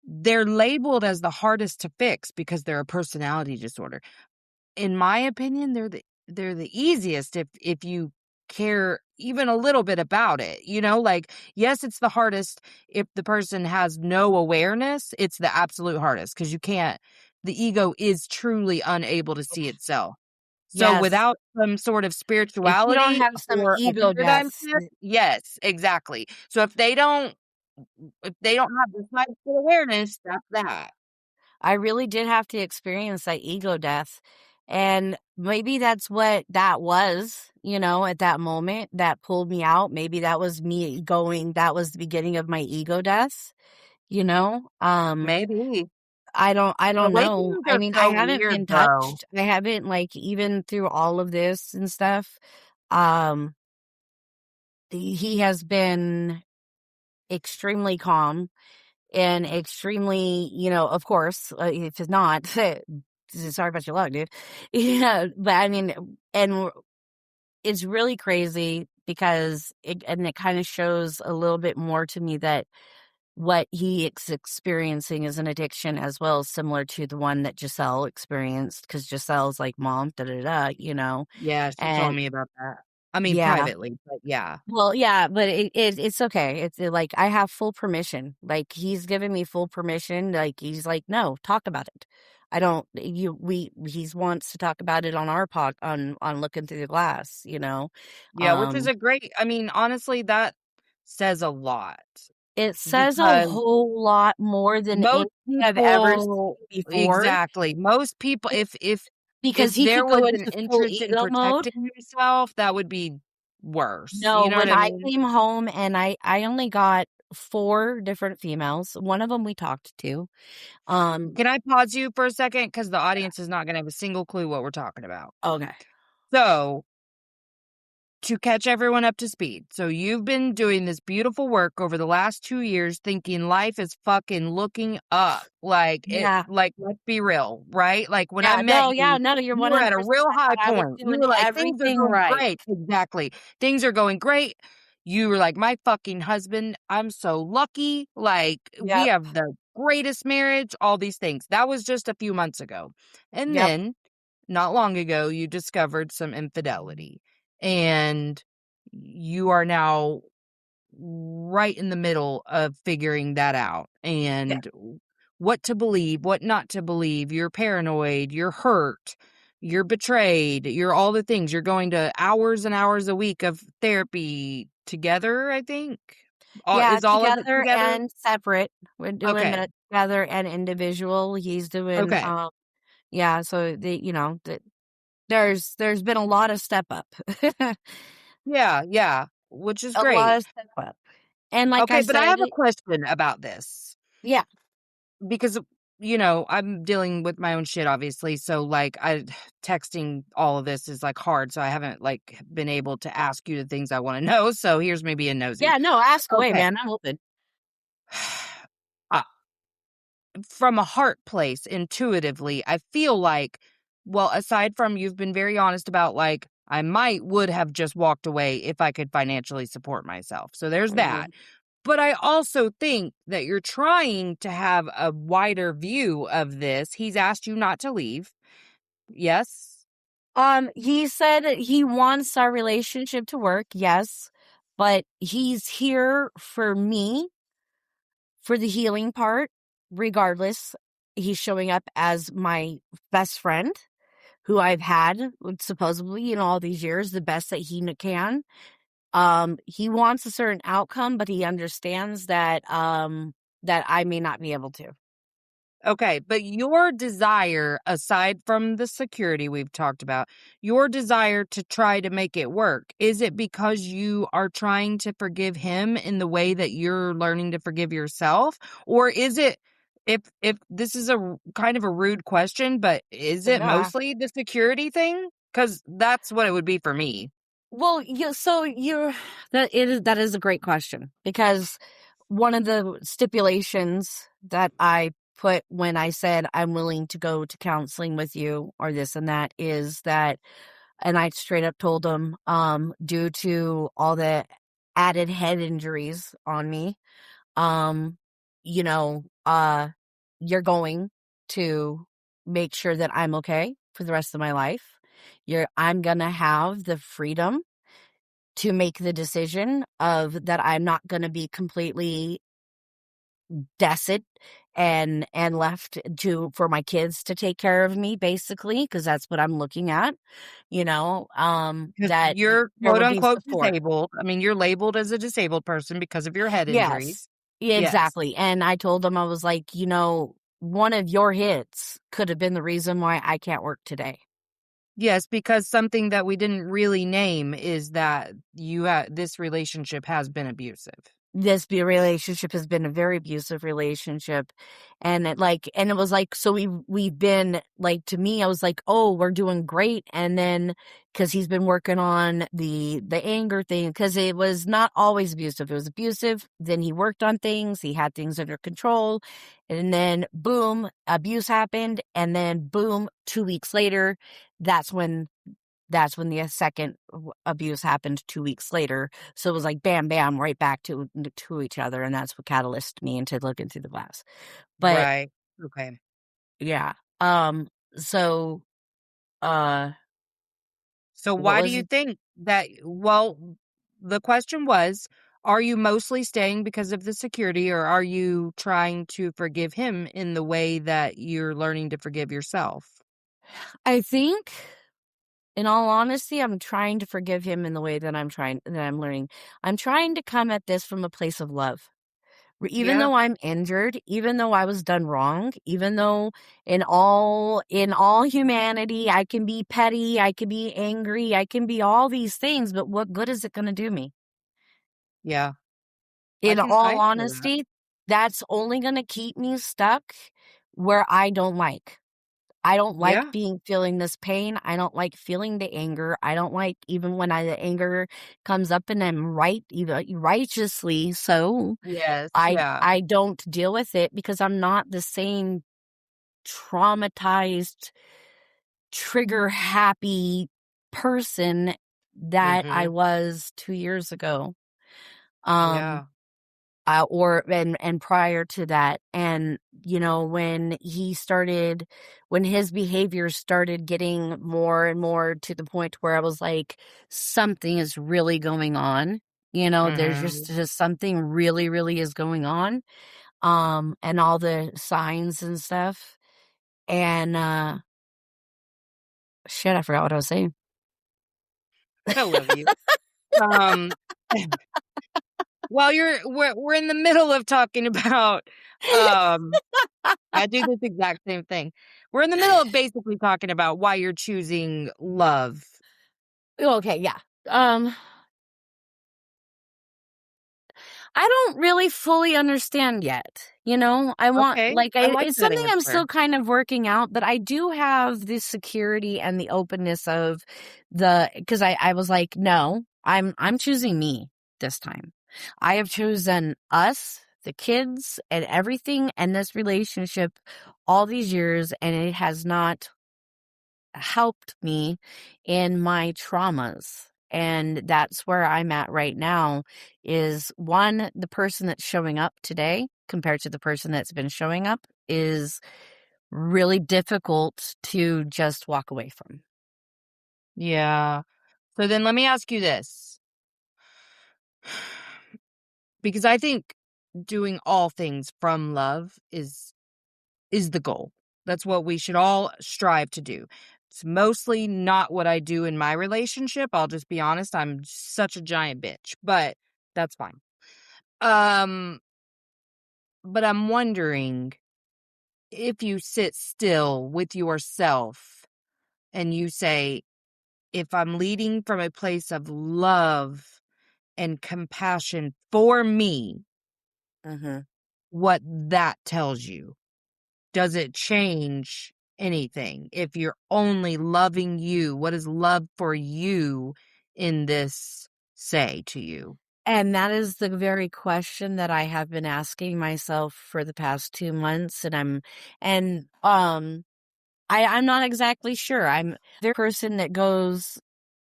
[SPEAKER 1] they're labeled as the hardest to fix because they're a personality disorder. In my opinion, they're the easiest if you care even a little bit about it, like, yes, it's the hardest if the person has no awareness, it's the absolute hardest because the ego is truly unable to see itself. So
[SPEAKER 2] Yes.
[SPEAKER 1] without some sort of
[SPEAKER 2] If you don't
[SPEAKER 1] spirituality
[SPEAKER 2] have some
[SPEAKER 1] or a
[SPEAKER 2] ego
[SPEAKER 1] paradigm
[SPEAKER 2] deaths,
[SPEAKER 1] shift, yes, exactly. So if they don't have the mindful awareness, that's that.
[SPEAKER 2] I really did have to experience that ego death. And maybe that's what that was, at that moment that pulled me out. Maybe that was that was the beginning of my ego death, you know?
[SPEAKER 1] Maybe.
[SPEAKER 2] I don't know.
[SPEAKER 1] Awakenings
[SPEAKER 2] I
[SPEAKER 1] are
[SPEAKER 2] mean, I
[SPEAKER 1] so
[SPEAKER 2] haven't
[SPEAKER 1] weird,
[SPEAKER 2] been
[SPEAKER 1] though.
[SPEAKER 2] touched. I haven't, like, even through all of this and stuff, um, he has been extremely calm and extremely, of course, if it's not, sorry about your luck, dude. Yeah, but I mean, and it's really crazy because it kind of shows a little bit more to me that what he is experiencing is an addiction as well, similar to the one that Giselle experienced, because Giselle's like, mom, da da da,
[SPEAKER 1] Yeah, she told
[SPEAKER 2] and
[SPEAKER 1] me about that. I mean,
[SPEAKER 2] yeah.
[SPEAKER 1] privately, but yeah.
[SPEAKER 2] Well, yeah, but it's okay. It's like I have full permission. Like he's given me full permission. Like he's like, no, talk about it. I don't. He's wants to talk about it on our pod on looking through the glass.
[SPEAKER 1] Yeah, which is
[SPEAKER 2] Um,
[SPEAKER 1] a great I mean, honestly, that says a lot
[SPEAKER 2] it says a
[SPEAKER 1] because
[SPEAKER 2] whole lot more than anything
[SPEAKER 1] most
[SPEAKER 2] I've ever seen
[SPEAKER 1] people
[SPEAKER 2] before.
[SPEAKER 1] exactly. Most people if
[SPEAKER 2] Because he
[SPEAKER 1] there
[SPEAKER 2] could go
[SPEAKER 1] was an
[SPEAKER 2] into full
[SPEAKER 1] interest in
[SPEAKER 2] ego mode.
[SPEAKER 1] protecting himself, that would be worse.
[SPEAKER 2] No,
[SPEAKER 1] You know what
[SPEAKER 2] when
[SPEAKER 1] I
[SPEAKER 2] I
[SPEAKER 1] mean?
[SPEAKER 2] came home and I only got 4 different females. One of them we talked to. Um,
[SPEAKER 1] Can I pause you for a second? Because the audience is not gonna have a single clue what we're talking about.
[SPEAKER 2] okay.
[SPEAKER 1] So to catch everyone up to speed. So you've been doing this beautiful work over the last 2 years thinking life is fucking looking up.
[SPEAKER 2] Yeah.
[SPEAKER 1] Let's be real, right? Like when I
[SPEAKER 2] Yeah,
[SPEAKER 1] met
[SPEAKER 2] no, yeah,
[SPEAKER 1] you,
[SPEAKER 2] no, you're
[SPEAKER 1] you were at a
[SPEAKER 2] 100%
[SPEAKER 1] real high
[SPEAKER 2] right. I was
[SPEAKER 1] point. You
[SPEAKER 2] doing
[SPEAKER 1] were like, things are
[SPEAKER 2] everything
[SPEAKER 1] going
[SPEAKER 2] right.
[SPEAKER 1] great. Exactly. Things are going great. You were like, my fucking husband, I'm so lucky. Like, we
[SPEAKER 2] Yep,
[SPEAKER 1] have the greatest marriage, all these things. That was just a few months ago. And
[SPEAKER 2] yep.
[SPEAKER 1] then not long ago, you discovered some infidelity. And you are now right in the middle of figuring that out
[SPEAKER 2] Yeah.
[SPEAKER 1] and what to believe, what not to believe. You're paranoid, you're hurt, you're betrayed, you're all the things. You're going to hours and hours a week of therapy together, I think.
[SPEAKER 2] Yeah,
[SPEAKER 1] Is all of it
[SPEAKER 2] together
[SPEAKER 1] together?
[SPEAKER 2] and separate. We're doing
[SPEAKER 1] Okay.
[SPEAKER 2] it together and individual. He's doing,
[SPEAKER 1] Okay.
[SPEAKER 2] yeah, so there's been a lot of step up.
[SPEAKER 1] Yeah, yeah, which is
[SPEAKER 2] A lot
[SPEAKER 1] great.
[SPEAKER 2] of step up. And like I
[SPEAKER 1] Okay, but I
[SPEAKER 2] said,
[SPEAKER 1] have a question about this.
[SPEAKER 2] yeah.
[SPEAKER 1] Because, I'm dealing with my own shit, obviously, so, like, I texting all of this is, like, hard, so I haven't, like, been able to ask you the things I wanna know, so here's me being nosy.
[SPEAKER 2] Yeah, no, ask away,
[SPEAKER 1] Okay.
[SPEAKER 2] man. I'm open.
[SPEAKER 1] Uh, from a heart place, intuitively, I feel like well, aside from you've been very honest about, like, I would have just walked away if I could financially support myself, so there's that.
[SPEAKER 2] Mhm.
[SPEAKER 1] But I also think that you're trying to have a wider view of this. He's asked you not to leave. Yes?
[SPEAKER 2] He said he wants our relationship to work, yes, but he's here for me for the healing part, regardless. He's showing up as my best friend who I've had supposedly, all these years, the best that he can. He wants a certain outcome, but he understands that I may not be able to.
[SPEAKER 1] Okay, but your desire, aside from the security we've talked about, your desire to try to make it work, is it because you are trying to forgive him in the way that you're learning to forgive yourself? Or is it, if this is kind of a rude question, but is it
[SPEAKER 2] Yeah.
[SPEAKER 1] mostly the security thing? Because that's what it would be for me.
[SPEAKER 2] Well, you're that is a great question because one of the stipulations that I put when I said I'm willing to go to counseling with you or this and that is that, and I straight up told him, due to all the added head injuries on me, um, you know, you're going to make sure that I'm okay for the rest of my life. I'm gonna have the freedom to make the decision of that I'm not gonna be completely desolate and left to for my kids to take care of me basically, because that's what I'm looking at,
[SPEAKER 1] Because
[SPEAKER 2] that
[SPEAKER 1] you're
[SPEAKER 2] there
[SPEAKER 1] quote
[SPEAKER 2] would be
[SPEAKER 1] unquote
[SPEAKER 2] support.
[SPEAKER 1] disabled. I mean, you're labeled as a disabled person because of your head
[SPEAKER 2] Yes.
[SPEAKER 1] injuries.
[SPEAKER 2] Yeah,
[SPEAKER 1] Yes.
[SPEAKER 2] exactly, and I told them, I was like, "One of your hits could have been the reason why I can't work today."
[SPEAKER 1] Yes, because something that we didn't really name is that this relationship has been abusive.
[SPEAKER 2] This be relationship has been a very abusive relationship, and it was like, so we've been like, to me, I was like, "Oh, we're doing great," and then because he's been working on the anger thing, because it was not always abusive, it was abusive, then he worked on things, he had things under control, and then boom, abuse happened, and then boom, 2 weeks later, that's when the second abuse happened 2 weeks later. So it was like bam, bam, right back to each other, and that's what catalyzed me into looking through the glass. But
[SPEAKER 1] Right. Okay.
[SPEAKER 2] yeah, um, so, uh,
[SPEAKER 1] So
[SPEAKER 2] what
[SPEAKER 1] why do
[SPEAKER 2] was
[SPEAKER 1] you
[SPEAKER 2] it?
[SPEAKER 1] think that the question was, are you mostly staying because of the security or are you trying to forgive him in the way that you're learning to forgive yourself?
[SPEAKER 2] I think, in all honesty, I'm trying to forgive him in the way that I'm learning. I'm trying to come at this from a place of love. Even
[SPEAKER 1] Yeah.
[SPEAKER 2] though I'm injured, even though I was done wrong, even though in all humanity, I can be petty, I can be angry, I can be all these things, but what good is it gonna do me?
[SPEAKER 1] Yeah.
[SPEAKER 2] In all
[SPEAKER 1] I feel that.
[SPEAKER 2] honesty, that's only gonna keep me stuck where I don't like. I don't like
[SPEAKER 1] Yeah.
[SPEAKER 2] feeling this pain. I don't like feeling the anger. I don't like even when the anger comes up and I'm even righteously so.
[SPEAKER 1] Yes.
[SPEAKER 2] I
[SPEAKER 1] Yeah.
[SPEAKER 2] I don't deal with it because I'm not the same traumatized, trigger happy person that I
[SPEAKER 1] Mhm.
[SPEAKER 2] was 2 years ago. Um
[SPEAKER 1] Yeah.
[SPEAKER 2] or and prior to that, and when his behavior started getting more and more to the point where I was like, something is really going on, there's just
[SPEAKER 1] Mhm.
[SPEAKER 2] just something really really is going on, and all the signs and stuff, and shit, I forgot what I was saying.
[SPEAKER 1] I love you. Um While we're in the middle of talking about, I do this exact same thing. We're in the middle of basically talking about why you're choosing love.
[SPEAKER 2] Okay, yeah. um I don't really fully understand yet. I want,
[SPEAKER 1] Okay,
[SPEAKER 2] like,
[SPEAKER 1] I like
[SPEAKER 2] it's
[SPEAKER 1] that
[SPEAKER 2] something I'm
[SPEAKER 1] answer.
[SPEAKER 2] still kind of working out, but I do have the security and the openness of because I was like, no, I'm choosing me this time. I have chosen us, the kids, and everything, and this relationship all these years, and it has not helped me in my traumas. And that's where I'm at right now is one, the person that's showing up today compared to the person that's been showing up is really difficult to just walk away from.
[SPEAKER 1] Yeah. So then let me ask you this, because I think doing all things from love is the goal. That's what we should all strive to do. It's mostly not what I do in my relationship. I'll just be honest. I'm such a giant bitch, but that's fine. Um, but I'm wondering, if you sit still with yourself and you say, if I'm leading from a place of love and compassion for me,
[SPEAKER 2] Mhm.
[SPEAKER 1] what that tells you. Does it change anything? If you're only loving you, what does love for you in this say to you?
[SPEAKER 2] And that is the very question that I have been asking myself for the past 2 months, and, I'm not exactly sure. I'm the person that goes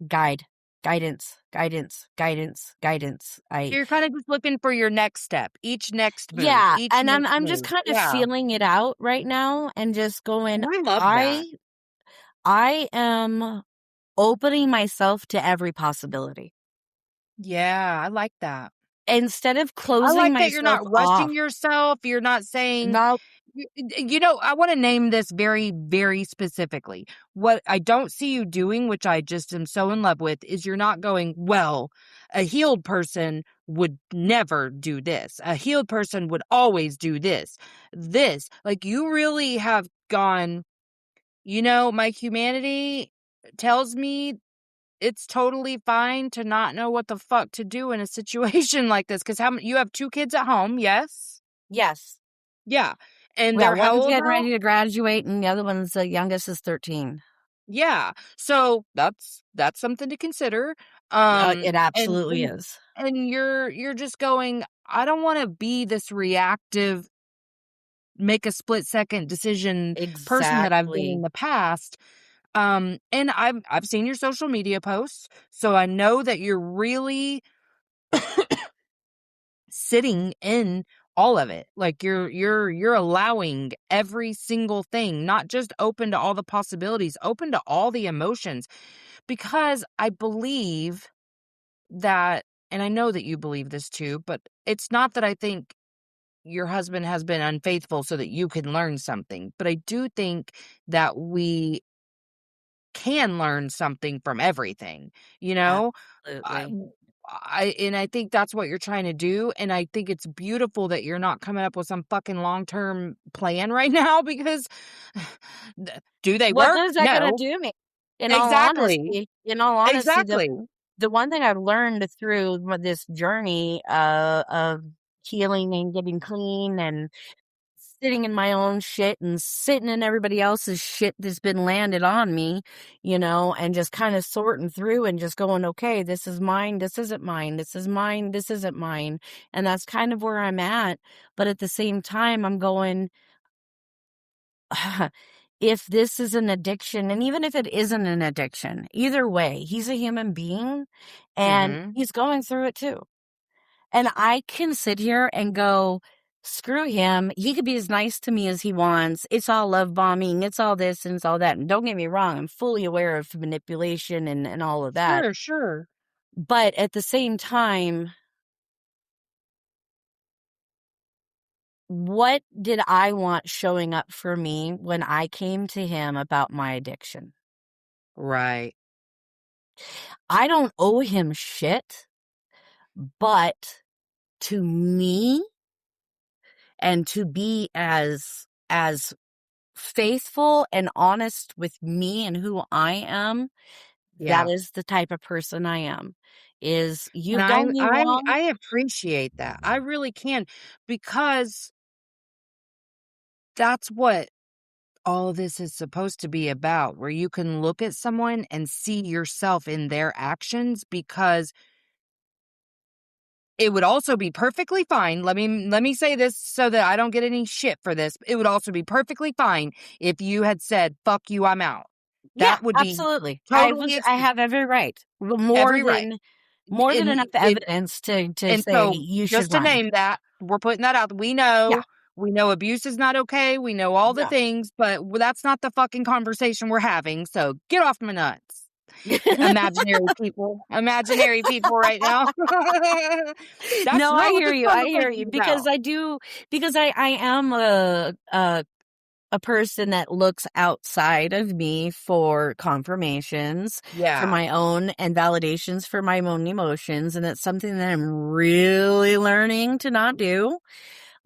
[SPEAKER 2] guide, guidance, guidance, guidance, guidance.
[SPEAKER 1] So you're kind of just looking for your next step,
[SPEAKER 2] Yeah,
[SPEAKER 1] each
[SPEAKER 2] and
[SPEAKER 1] next
[SPEAKER 2] I'm just
[SPEAKER 1] move.
[SPEAKER 2] kind of
[SPEAKER 1] Yeah.
[SPEAKER 2] feeling it out right now and just going,
[SPEAKER 1] I love that.
[SPEAKER 2] I I am opening myself to every possibility
[SPEAKER 1] Yeah, I like that.
[SPEAKER 2] instead of
[SPEAKER 1] I
[SPEAKER 2] closing
[SPEAKER 1] like that you're
[SPEAKER 2] myself
[SPEAKER 1] not
[SPEAKER 2] off.
[SPEAKER 1] rushing yourself. You're not saying,
[SPEAKER 2] No,
[SPEAKER 1] I want to name this very, very specifically. What I don't see you doing, which I just am so in love with, is you're not going, well, a healed person would never do this. A healed person would always do this. This, like, you really have gone, my humanity tells me it's totally fine to not know what the fuck to do in a situation like this. Because you have 2 kids at home, yes?
[SPEAKER 2] yes.
[SPEAKER 1] Yeah, and
[SPEAKER 2] Yeah,
[SPEAKER 1] they're how
[SPEAKER 2] one's
[SPEAKER 1] old
[SPEAKER 2] getting
[SPEAKER 1] now?
[SPEAKER 2] ready to graduate and the other one's the youngest is 13.
[SPEAKER 1] Yeah, so that's something to consider,
[SPEAKER 2] It
[SPEAKER 1] and
[SPEAKER 2] absolutely is.
[SPEAKER 1] you're just going, "I don't wanna be this reactive, make a split-second decision person that I've been in
[SPEAKER 2] Exactly.
[SPEAKER 1] the past." And I've seen your social media posts, so I know that you're really sitting in all of it. Like you're allowing every single thing, not just open to all the possibilities, open to all the emotions. Because I believe that, and I know that you believe this too, but it's not that I think your husband has been unfaithful so that you can learn something. But I do think that we can learn something from everything, you know? I
[SPEAKER 2] Absolutely.
[SPEAKER 1] and I think that's what you're trying to do, and I think it's beautiful that you're not coming up with some fucking long-term plan right now because do they
[SPEAKER 2] What
[SPEAKER 1] work?
[SPEAKER 2] good is that gonna
[SPEAKER 1] No.
[SPEAKER 2] do me?
[SPEAKER 1] Exactly.
[SPEAKER 2] In all honesty,
[SPEAKER 1] Exactly.
[SPEAKER 2] the one thing I've learned through this journey, of healing and getting clean and sitting in my own shit and sitting in everybody else's shit that's been landed on me, and just kind of sorting through and just going, okay, this is mine, this isn't mine, this is mine, this isn't mine. And that's kind of where I'm at. But at the same time, I'm going, if this is an addiction, and even if it isn't an addiction, either way, he's a human being and
[SPEAKER 1] Mhm.
[SPEAKER 2] he's going through it too. And I can sit here and go, screw him. He could be as nice to me as he wants. It's all love bombing. It's all this and it's all that. And don't get me wrong, I'm fully aware of manipulation and all of that.
[SPEAKER 1] Sure, sure.
[SPEAKER 2] But at the same time, what did I want showing up for me when I came to him about my addiction?
[SPEAKER 1] Right.
[SPEAKER 2] I don't owe him shit, but to me and to be as faithful and honest with me and who I am, that
[SPEAKER 1] Yeah.
[SPEAKER 2] is the type of person I am. Is
[SPEAKER 1] And
[SPEAKER 2] you've done me wrong?
[SPEAKER 1] I appreciate that. I really can because that's what all of this is supposed to be about, where you can look at someone and see yourself in their actions because it would also be perfectly fine. Let me say this so that I don't get any shit for this. It would also be perfectly fine if you had said, "Fuck you, I'm out."
[SPEAKER 2] Yeah,
[SPEAKER 1] That would be
[SPEAKER 2] absolutely.
[SPEAKER 1] totally
[SPEAKER 2] I have every right.
[SPEAKER 1] every right.
[SPEAKER 2] More than
[SPEAKER 1] And
[SPEAKER 2] enough evidence to
[SPEAKER 1] and
[SPEAKER 2] say
[SPEAKER 1] so
[SPEAKER 2] you should
[SPEAKER 1] just to
[SPEAKER 2] run.
[SPEAKER 1] name that, we're putting that out.
[SPEAKER 2] Yeah.
[SPEAKER 1] We know abuse is not okay. We know all the
[SPEAKER 2] Yeah.
[SPEAKER 1] things, but that's not the fucking conversation we're having. So get off my nuts. Imaginary people right now. That's
[SPEAKER 2] No, I
[SPEAKER 1] not what
[SPEAKER 2] hear
[SPEAKER 1] this
[SPEAKER 2] you. I hear
[SPEAKER 1] conversation
[SPEAKER 2] you
[SPEAKER 1] is about.
[SPEAKER 2] because I am a person that looks outside of me for confirmations, for
[SPEAKER 1] Yeah.
[SPEAKER 2] my own and validations for my own emotions, and it's something that I'm really learning to not do.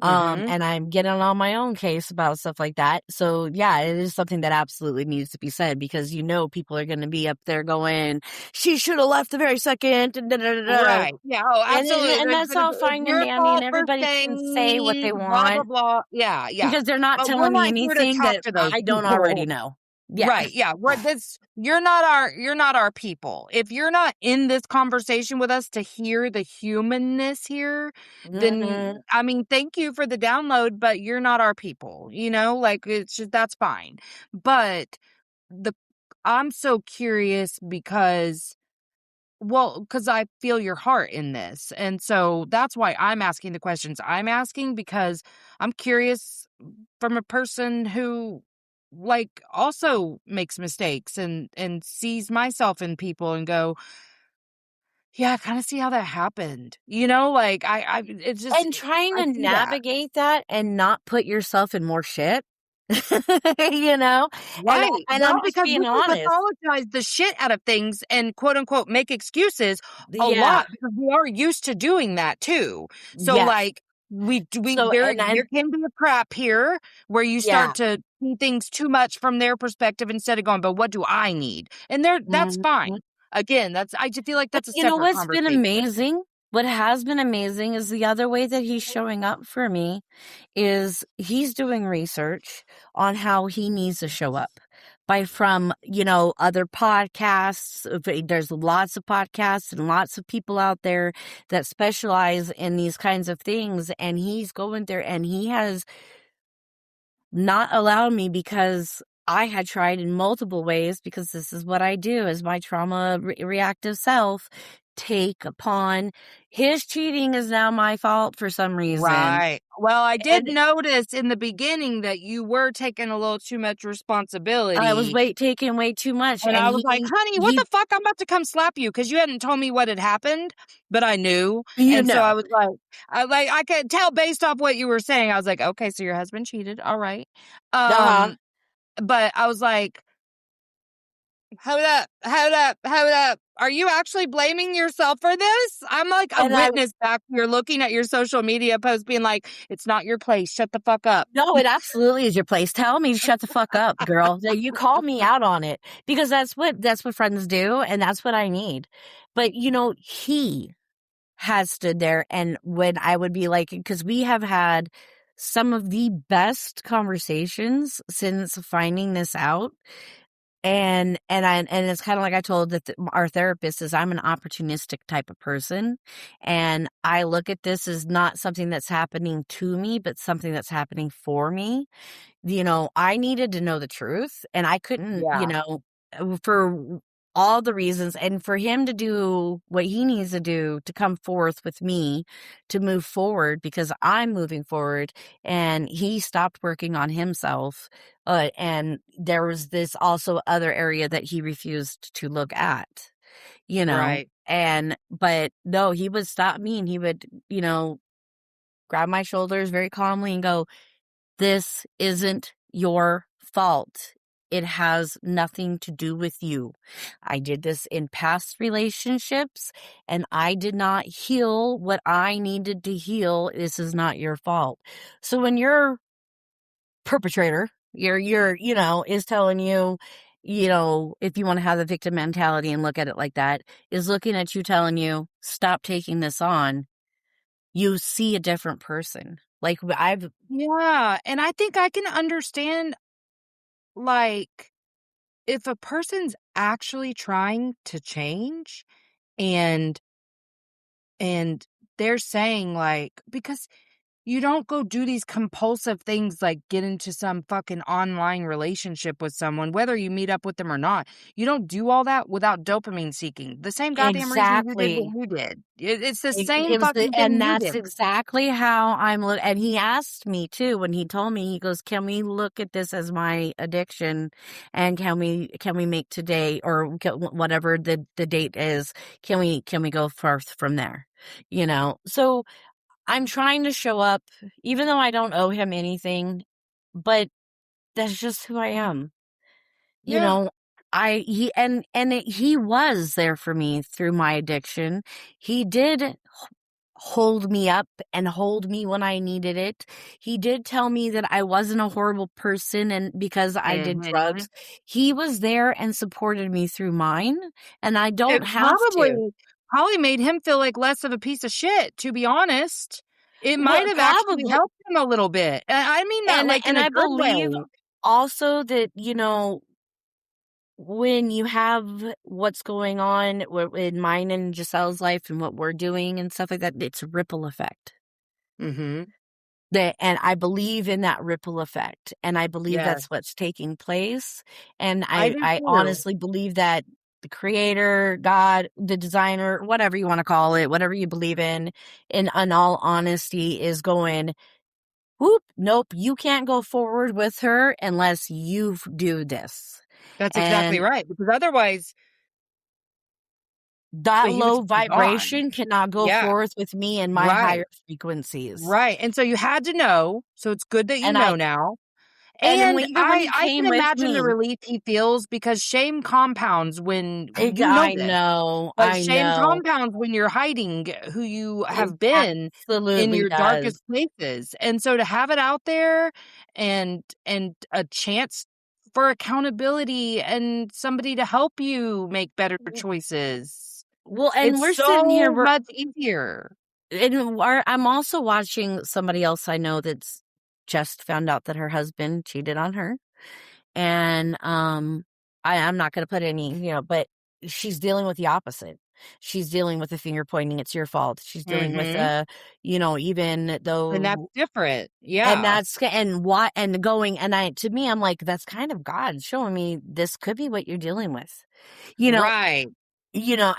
[SPEAKER 1] Mhm.
[SPEAKER 2] And I'm getting on my own case about stuff like that. So yeah, it is something that absolutely needs to be said because people are going to be up there going, she should have left the very second. And, da, da, da, da.
[SPEAKER 1] Right. Yeah, oh, absolutely.
[SPEAKER 2] And
[SPEAKER 1] But
[SPEAKER 2] that's all
[SPEAKER 1] it's
[SPEAKER 2] fine and
[SPEAKER 1] your
[SPEAKER 2] dandy, and
[SPEAKER 1] fault for
[SPEAKER 2] everybody can say what
[SPEAKER 1] saying
[SPEAKER 2] they
[SPEAKER 1] blah, blah,
[SPEAKER 2] want
[SPEAKER 1] blah. Yeah, yeah.
[SPEAKER 2] because they're not
[SPEAKER 1] But we're
[SPEAKER 2] telling me
[SPEAKER 1] not here to
[SPEAKER 2] anything
[SPEAKER 1] talk
[SPEAKER 2] that
[SPEAKER 1] to those
[SPEAKER 2] I don't already
[SPEAKER 1] people.
[SPEAKER 2] know. Yeah.
[SPEAKER 1] Right, yeah, we're this you're not our people. If you're not in this conversation with us to hear the humanness here, then,
[SPEAKER 2] Mhm.
[SPEAKER 1] I mean, thank you for the download, but you're not our people, you know? Like, it's just that's fine. But the I'm so curious because well, because I feel your heart in this, and so that's why I'm asking the questions I'm asking because I'm curious from a person who, like, also makes mistakes and sees myself in people and go, "Yeah, I kinda see how that happened." You know, like, I it's just
[SPEAKER 2] And trying
[SPEAKER 1] I
[SPEAKER 2] to
[SPEAKER 1] see that.
[SPEAKER 2] navigate that and not put yourself in more shit, you know? And
[SPEAKER 1] Right.
[SPEAKER 2] and I'm
[SPEAKER 1] Well,
[SPEAKER 2] just
[SPEAKER 1] because we
[SPEAKER 2] being
[SPEAKER 1] can
[SPEAKER 2] honest.
[SPEAKER 1] pathologize the shit out of things and quote unquote make excuses a
[SPEAKER 2] Yeah.
[SPEAKER 1] lot because we are used to doing that too. So
[SPEAKER 2] Yes.
[SPEAKER 1] like we
[SPEAKER 2] So
[SPEAKER 1] there can be a trap here where you start
[SPEAKER 2] yeah.
[SPEAKER 1] to see things too much from their perspective instead of going, but what do I need? And that's
[SPEAKER 2] Mhm.
[SPEAKER 1] fine. Again, I just feel like
[SPEAKER 2] But
[SPEAKER 1] that's a
[SPEAKER 2] you know
[SPEAKER 1] separate
[SPEAKER 2] what's been
[SPEAKER 1] conversation.
[SPEAKER 2] amazing? What has been amazing is the other way that he's showing up for me is he's doing research on how he needs to show up by from, other podcasts. There's lots of podcasts and lots of people out there that specialize in these kinds of things. And he's going there and he has not allowed me because I had tried in multiple ways because this is what I do as my trauma reactive self take upon his cheating is now my fault for some reason.
[SPEAKER 1] Right. Well, I did
[SPEAKER 2] And
[SPEAKER 1] notice in the beginning that you were taking a little too much
[SPEAKER 2] I was
[SPEAKER 1] responsibility.
[SPEAKER 2] taking way too much
[SPEAKER 1] And
[SPEAKER 2] and
[SPEAKER 1] I was like, "Honey, what
[SPEAKER 2] he
[SPEAKER 1] the fuck? I'm about to come slap you because you hadn't told me what had happened." But I knew.
[SPEAKER 2] you
[SPEAKER 1] And so I
[SPEAKER 2] know.
[SPEAKER 1] was like, I could tell based off what you were saying. I was like, "Okay, so your husband cheated. All right."
[SPEAKER 2] Uh-huh.
[SPEAKER 1] Um, but I was like, "Hold up, hold up, hold up. Are you actually blaming yourself for this?" I'm like a
[SPEAKER 2] And I
[SPEAKER 1] witness back here looking at your social media posts being like, "It's not your place. Shut the fuck up."
[SPEAKER 2] No, it absolutely is your place. Tell me to shut the fuck up, girl. You call me out on it because that's what friends do and that's what I need. But he has stood there and when I would be like because we have had some of the best conversations since finding this out and it's kind of like I told our therapist is I'm an opportunistic type of person and I look at this as not something that's happening to me but something that's happening for me. I needed to know the truth and I couldn't,
[SPEAKER 1] Yeah,
[SPEAKER 2] for all the reasons and for him to do what he needs to do to come forth with me to move forward because I'm moving forward and he stopped working on himself. And there was this also other area that he refused to look at,
[SPEAKER 1] right.
[SPEAKER 2] but no, he would stop me and he would, grab my shoulders very calmly and go, this isn't your fault. It has nothing to do with you. I did this in past relationships and I did not heal what I needed to heal. This is not your fault. So when your perpetrator, is telling you, if you want to have the victim mentality and look at it like that, is looking at you telling you, stop taking this on, you see a different person. Like I've
[SPEAKER 1] Yeah, and I think I can understand, like, if a person's actually trying to change and and they're saying, like because you don't go do these compulsive things like get into some fucking online relationship with someone, whether you meet up with them or not. You don't do all that without dopamine seeking. The same goddamn reason you did what
[SPEAKER 2] exactly.
[SPEAKER 1] you did. It's the
[SPEAKER 2] It
[SPEAKER 1] same
[SPEAKER 2] was
[SPEAKER 1] fucking
[SPEAKER 2] and
[SPEAKER 1] thing you
[SPEAKER 2] that's
[SPEAKER 1] did.
[SPEAKER 2] exactly how and he asked me too when he told me, he goes, "Can we look at this as my addiction and can we make today or whatever the date is, can we go forth from there?" So I'm trying to show up even though I don't owe him anything, but that's just who I am. You
[SPEAKER 1] Yeah.
[SPEAKER 2] know, he was there for me through my addiction. He did hold me up and hold me when I needed it. He did tell me that I wasn't a horrible person and because I did
[SPEAKER 1] Mhm.
[SPEAKER 2] drugs. He was there and supported me through mine, and I don't
[SPEAKER 1] It
[SPEAKER 2] have to.
[SPEAKER 1] probably made him feel like less of a piece of shit, to be honest. It might
[SPEAKER 2] Well,
[SPEAKER 1] have actually
[SPEAKER 2] probably,
[SPEAKER 1] helped him a little bit. I mean that, like, in
[SPEAKER 2] and
[SPEAKER 1] a
[SPEAKER 2] I
[SPEAKER 1] good
[SPEAKER 2] believe
[SPEAKER 1] way.
[SPEAKER 2] also that, when you have what's going on in mine and Giselle's life and what we're doing and stuff like that, it's a ripple effect.
[SPEAKER 1] Mhm.
[SPEAKER 2] And I believe in that ripple effect, and I believe
[SPEAKER 1] Yes.
[SPEAKER 2] that's what's taking place, and
[SPEAKER 1] I
[SPEAKER 2] I
[SPEAKER 1] do
[SPEAKER 2] I
[SPEAKER 1] too.
[SPEAKER 2] honestly believe that the creator, God, the designer, whatever you wanna call it, whatever you believe in all honesty, is going, "Whoop, nope, you can't go forward with her unless you do this."
[SPEAKER 1] That's exactly
[SPEAKER 2] And
[SPEAKER 1] right, because otherwise,
[SPEAKER 2] that
[SPEAKER 1] he was
[SPEAKER 2] low
[SPEAKER 1] gone.
[SPEAKER 2] vibration cannot go
[SPEAKER 1] Yeah.
[SPEAKER 2] forth with me and my
[SPEAKER 1] Right.
[SPEAKER 2] higher frequencies.
[SPEAKER 1] Right, and so you had to know, so it's good that you
[SPEAKER 2] And
[SPEAKER 1] know
[SPEAKER 2] I
[SPEAKER 1] now.
[SPEAKER 2] and
[SPEAKER 1] And
[SPEAKER 2] even when he
[SPEAKER 1] I
[SPEAKER 2] came
[SPEAKER 1] can
[SPEAKER 2] with
[SPEAKER 1] imagine the
[SPEAKER 2] me,
[SPEAKER 1] relief he feels because shame compounds when you know
[SPEAKER 2] I
[SPEAKER 1] this,
[SPEAKER 2] know,
[SPEAKER 1] but
[SPEAKER 2] I
[SPEAKER 1] shame
[SPEAKER 2] know.
[SPEAKER 1] compounds when you're hiding who you
[SPEAKER 2] It
[SPEAKER 1] have been in
[SPEAKER 2] absolutely
[SPEAKER 1] your
[SPEAKER 2] does.
[SPEAKER 1] darkest places, and so to have it out there and a chance for accountability and somebody to help you make better choices,
[SPEAKER 2] Well, and
[SPEAKER 1] it's
[SPEAKER 2] we're sitting here,
[SPEAKER 1] so much easier.
[SPEAKER 2] I'm also watching somebody else I know that's just found out that her husband cheated on her. And, I'm not gonna put any, but she's dealing with the opposite. She's dealing with the finger pointing, "It's your fault." She's dealing with,
[SPEAKER 1] Mhm,
[SPEAKER 2] even
[SPEAKER 1] and that's
[SPEAKER 2] though
[SPEAKER 1] different.
[SPEAKER 2] and
[SPEAKER 1] Yeah.
[SPEAKER 2] that's and what and going and I to me, I'm like, "That's kind of God showing me this could be what you're dealing with." You know
[SPEAKER 1] Right.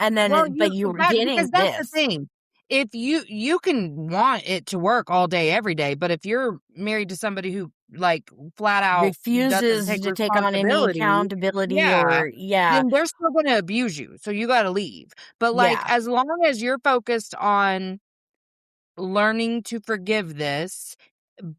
[SPEAKER 2] and then
[SPEAKER 1] Well,
[SPEAKER 2] but
[SPEAKER 1] you
[SPEAKER 2] you're
[SPEAKER 1] that because
[SPEAKER 2] getting
[SPEAKER 1] that's the
[SPEAKER 2] this.
[SPEAKER 1] thing. If you can want it to work all day, every day, but if you're married to somebody who, like, flat out doesn't
[SPEAKER 2] Refuses
[SPEAKER 1] take
[SPEAKER 2] to take on any
[SPEAKER 1] responsibility,
[SPEAKER 2] accountability
[SPEAKER 1] yeah,
[SPEAKER 2] or yeah,
[SPEAKER 1] then they're still gonna abuse you, so you gotta leave. But, like,
[SPEAKER 2] yeah.
[SPEAKER 1] as long as you're focused on learning to forgive this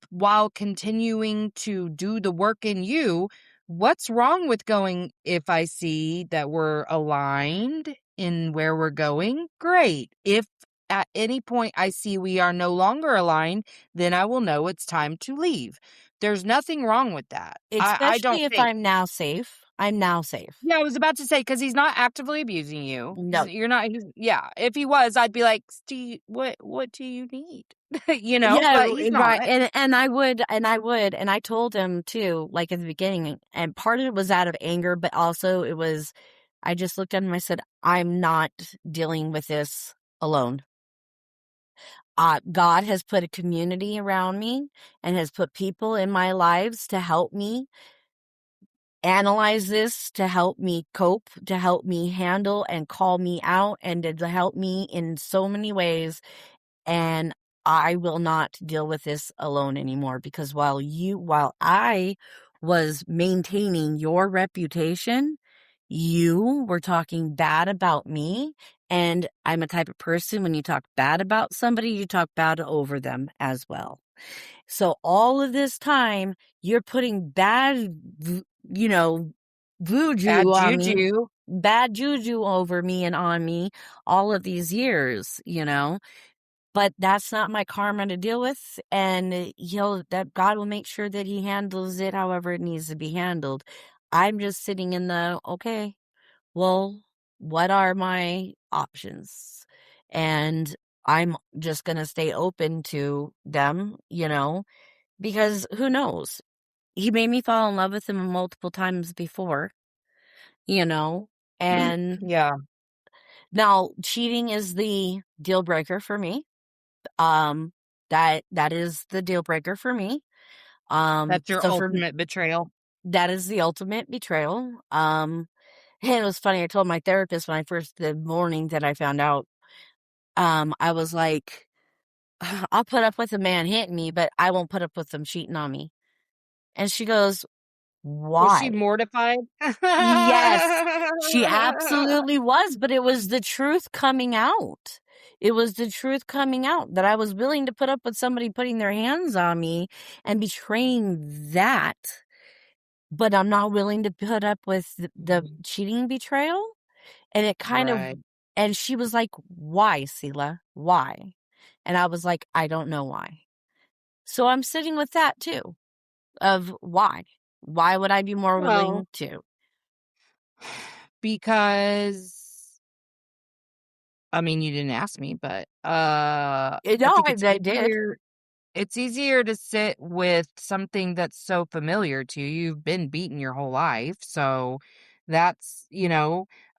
[SPEAKER 1] while continuing to do the work in you, what's wrong with going, if I see that we're aligned in where we're going? Great. If at any point I see we are no longer aligned, then I will know it's time to leave. There's nothing wrong with that. I don't
[SPEAKER 2] Especially if
[SPEAKER 1] think.
[SPEAKER 2] I'm now safe. I'm now safe.
[SPEAKER 1] Yeah, I was about to say because he's not actively abusing you.
[SPEAKER 2] No.
[SPEAKER 1] You're not. Yeah. If he was, I'd be like, "Steve, what do you need?"
[SPEAKER 2] Yeah,
[SPEAKER 1] But he's not.
[SPEAKER 2] right, and I told him too, like, at the beginning, and part of it was out of anger, but also it was I just looked at him, I said, "I'm not dealing with this alone." God has put a community around me and has put people in my lives to help me analyze this, to help me cope, to help me handle and call me out, and to help me in so many ways. And I will not deal with this alone anymore because while I was maintaining your reputation, you were talking bad about me. And I'm a type of person, when you talk bad about somebody, you talk bad over them as well. So all of this time, you're putting you know, voodoo
[SPEAKER 1] Bad
[SPEAKER 2] on me,
[SPEAKER 1] juju.
[SPEAKER 2] bad juju over me and on me all of these years. But that's not my karma to deal with, and that God will make sure that He handles it however it needs to be handled. I'm just sitting in the okay. Well, what are my options? And I'm just gonna stay open to them, because who knows? He made me fall in love with him multiple times before, you know, and
[SPEAKER 1] Yeah,
[SPEAKER 2] now cheating is the deal breaker for me. Um, that is the deal breaker for me.
[SPEAKER 1] that's your
[SPEAKER 2] So for
[SPEAKER 1] ultimate betrayal.
[SPEAKER 2] that is the ultimate betrayal. And it was funny. I told my therapist when the morning that I found out, I was like, I'll put up with a man hitting me, but I won't put up with them cheating on me. And she goes,
[SPEAKER 1] Was she
[SPEAKER 2] why?
[SPEAKER 1] mortified?
[SPEAKER 2] Yes, she absolutely was, but it was the truth coming out. It was the truth coming out that I was willing to put up with somebody putting their hands on me and betraying that, but I'm not willing to put up with the
[SPEAKER 1] Mhm.
[SPEAKER 2] cheating betrayal. And it kind of,
[SPEAKER 1] Right.
[SPEAKER 2] and she was like, why, Sela? Why? And I was like, I don't know why. So I'm sitting with that too of why. Why would I be more
[SPEAKER 1] Well,
[SPEAKER 2] willing to?
[SPEAKER 1] because I mean, you didn't ask me, but, I
[SPEAKER 2] No,
[SPEAKER 1] think
[SPEAKER 2] I did.
[SPEAKER 1] it's easier to sit with something that's so familiar to you. You've been beaten your whole life, so that's,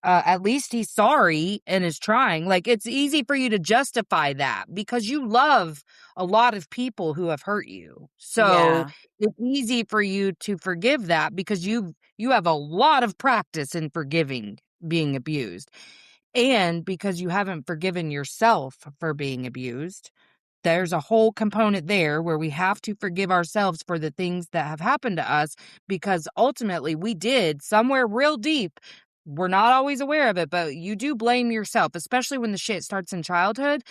[SPEAKER 1] at least he's sorry and is trying. Like, it's easy for you to justify that because you love a lot of people who have hurt you. So,
[SPEAKER 2] Yeah.
[SPEAKER 1] it's easy for you to forgive that because you have a lot of practice in forgiving being abused. And because you haven't forgiven yourself for being abused, there's a whole component there where we have to forgive ourselves for the things that have happened to us because ultimately we did somewhere real deep. We're not always aware of it, but you do blame yourself, especially when the shit starts in childhood.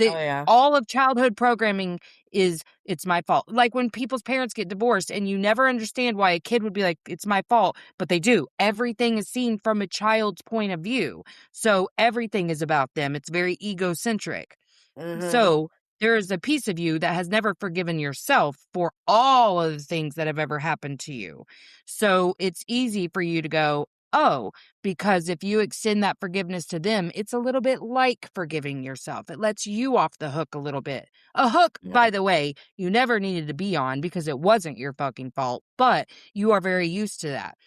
[SPEAKER 2] Oh,
[SPEAKER 1] The
[SPEAKER 2] yeah.
[SPEAKER 1] all of childhood programming is it's my fault. Like when people's parents get divorced and you never understand why a kid would be like it's my fault, but they do. Everything is seen from a child's point of view. So everything is about them. It's very egocentric.
[SPEAKER 2] Mhm.
[SPEAKER 1] So there is a piece of you that has never forgiven yourself for all of the things that have ever happened to you. So it's easy for you to go, oh, because if you extend that forgiveness to them, it's a little bit like forgiving yourself. It lets you off the hook a little bit. A hook,
[SPEAKER 2] Yeah.
[SPEAKER 1] by the way, you never needed to be on because it wasn't your fucking fault, but you are very used to that.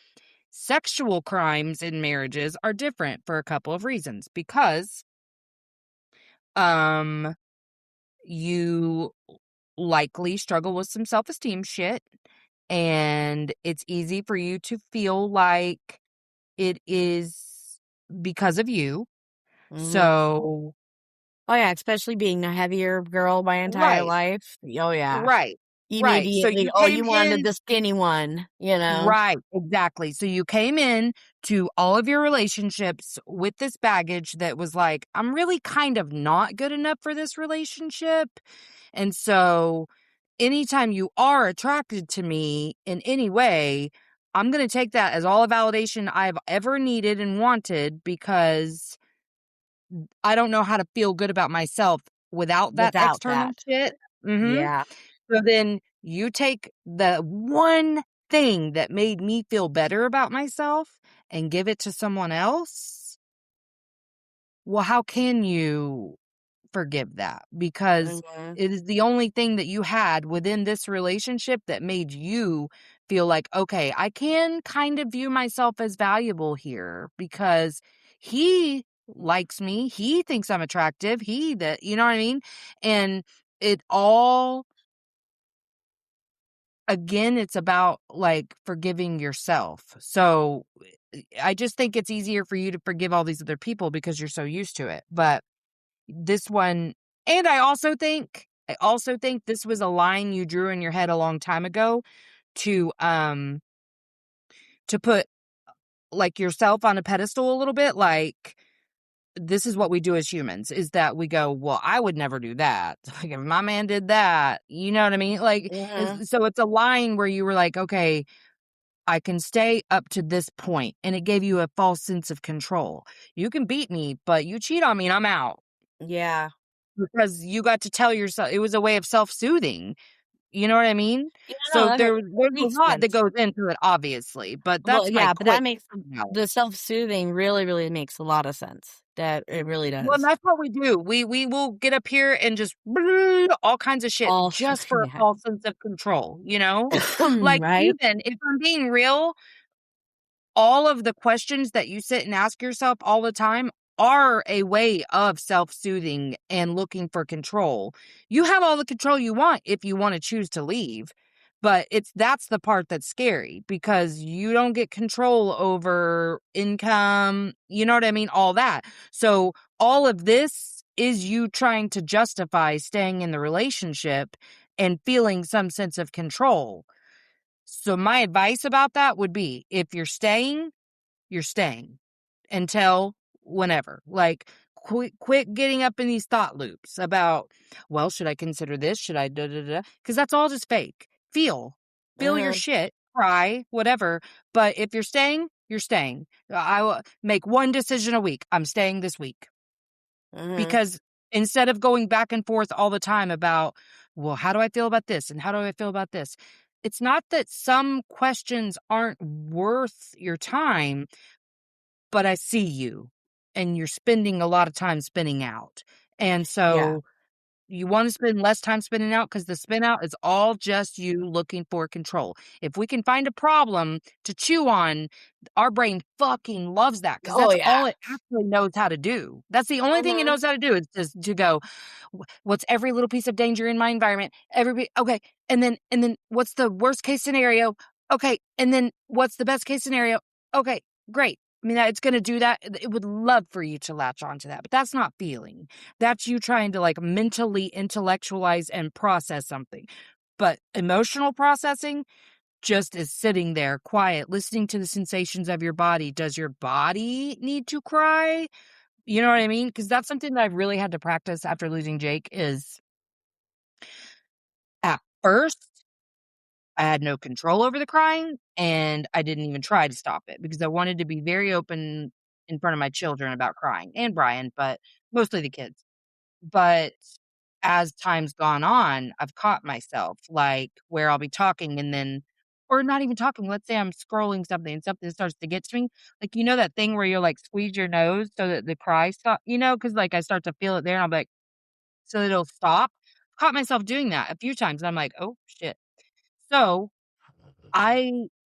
[SPEAKER 1] Sexual crimes in marriages are different for a couple of reasons because um you likely struggle with some self-esteem shit, and it's easy for you to feel like it is because of you.
[SPEAKER 2] Mhm.
[SPEAKER 1] So
[SPEAKER 2] Oh, yeah, especially being a heavier girl my entire
[SPEAKER 1] right,
[SPEAKER 2] life. Oh, yeah.
[SPEAKER 1] right, right. So
[SPEAKER 2] Immediately,
[SPEAKER 1] you
[SPEAKER 2] "Oh,
[SPEAKER 1] came
[SPEAKER 2] you wanted
[SPEAKER 1] in
[SPEAKER 2] the skinny one," you know?
[SPEAKER 1] right, exactly. So you came in to all of your relationships with this baggage that was like, "I'm really kind of not good enough for this relationship." And so anytime you are attracted to me in any way, I'm going to take that as all the validation I've ever needed and wanted because I don't know how to feel good about myself without that
[SPEAKER 2] Without
[SPEAKER 1] external
[SPEAKER 2] that.
[SPEAKER 1] shit. Mhm.
[SPEAKER 2] Yeah.
[SPEAKER 1] So then you take the one thing that made me feel better about myself and give it to someone else. Well, how can you forgive that? Because
[SPEAKER 2] Mhm.
[SPEAKER 1] it is the only thing that you had within this relationship that made you feel like, okay, I can kind of view myself as valuable here because he likes me. He thinks I'm attractive. He that, you know what I mean? And it all, again, it's about like forgiving yourself. So I just think it's easier for you to forgive all these other people because you're so used to it. But this one and I also think this was a line you drew in your head a long time ago to, to put, like, yourself on a pedestal a little bit, like, this is what we do as humans, is that we go, "Well, I would never do that." Like, if my man did that, you know what I mean? Like,
[SPEAKER 2] Mhm.
[SPEAKER 1] it's so it's a line where you were like, "Okay, I can stay up to this point," and it gave you a false sense of control. You can beat me, but you cheat on me and I'm out.
[SPEAKER 2] Yeah.
[SPEAKER 1] Because you got to tell yourself it was a way of self-soothing, you know what I mean?
[SPEAKER 2] Yeah, no,
[SPEAKER 1] So
[SPEAKER 2] that
[SPEAKER 1] there's a
[SPEAKER 2] makes
[SPEAKER 1] lot that
[SPEAKER 2] sense.
[SPEAKER 1] goes into it, obviously, but
[SPEAKER 2] Well,
[SPEAKER 1] that's my
[SPEAKER 2] yeah, but that
[SPEAKER 1] quick
[SPEAKER 2] makes
[SPEAKER 1] no.
[SPEAKER 2] the self-soothing really, really makes a lot of sense. That it really
[SPEAKER 1] Well, and
[SPEAKER 2] does.
[SPEAKER 1] that's what we do. We will get up here and just all kinds of shit
[SPEAKER 2] All through
[SPEAKER 1] just for a
[SPEAKER 2] yeah.
[SPEAKER 1] false sense of control, you know? Like,
[SPEAKER 2] Right?
[SPEAKER 1] even if I'm being real, all of the questions that you sit and ask yourself all the time are a way of self-soothing and looking for control. You have all the control you want if you want to choose to leave, but that's the part that's scary because you don't get control over income, you know what I mean, all that. So all of this is you trying to justify staying in the relationship and feeling some sense of control. So my advice about that would be if you're staying until whenever. Like quit getting up in these thought loops about, well, should I consider this? Should I da da da? Because that's all just fake. Feel your
[SPEAKER 2] Mhm.
[SPEAKER 1] shit, cry, whatever. But if you're staying, you're staying. I will make one decision a week. I'm staying this week
[SPEAKER 2] Mhm.
[SPEAKER 1] because instead of going back and forth all the time about, well, how do I feel about this? And how do I feel about this? It's not that some questions aren't worth your time, but I see you and you're spending a lot of time spinning out. And
[SPEAKER 2] Yeah.
[SPEAKER 1] so you wanna spend less time spinning out because the spin out is all just you looking for control. If we can find a problem to chew on, our brain fucking loves that because
[SPEAKER 2] Oh,
[SPEAKER 1] that's
[SPEAKER 2] yeah.
[SPEAKER 1] all it actually knows how to do. That's the only thing it
[SPEAKER 2] Mhm.
[SPEAKER 1] knows how to do is just to go, What's every little piece of danger in my environment? Okay, and then what's the worst case scenario? Okay, and then what's the best case scenario? Okay, great. I mean, it's gonna do that. It would love for you to latch onto that, but that's not feeling. That's you trying to, like, mentally intellectualize and process something. But emotional processing just is sitting there quiet, listening to the sensations of your body. Does your body need to cry? You know what I mean? Because that's something that I've really had to practice after losing Jake is at first, I had no control over the crying, and I didn't even try to stop it because I wanted to be very open in front of my children about crying and Brian, but mostly the kids. But as time's gone on, I've caught myself, like, where I'll be talking and then or not even talking, let's say I'm scrolling something and something starts to get to me, like, you know that thing where you'll, like, squeeze your nose so that the cry stop because like, I start to feel it there, and I'll be like so that it'll stop. Caught myself doing that a few times, and I'm like, "Oh, shit." So, I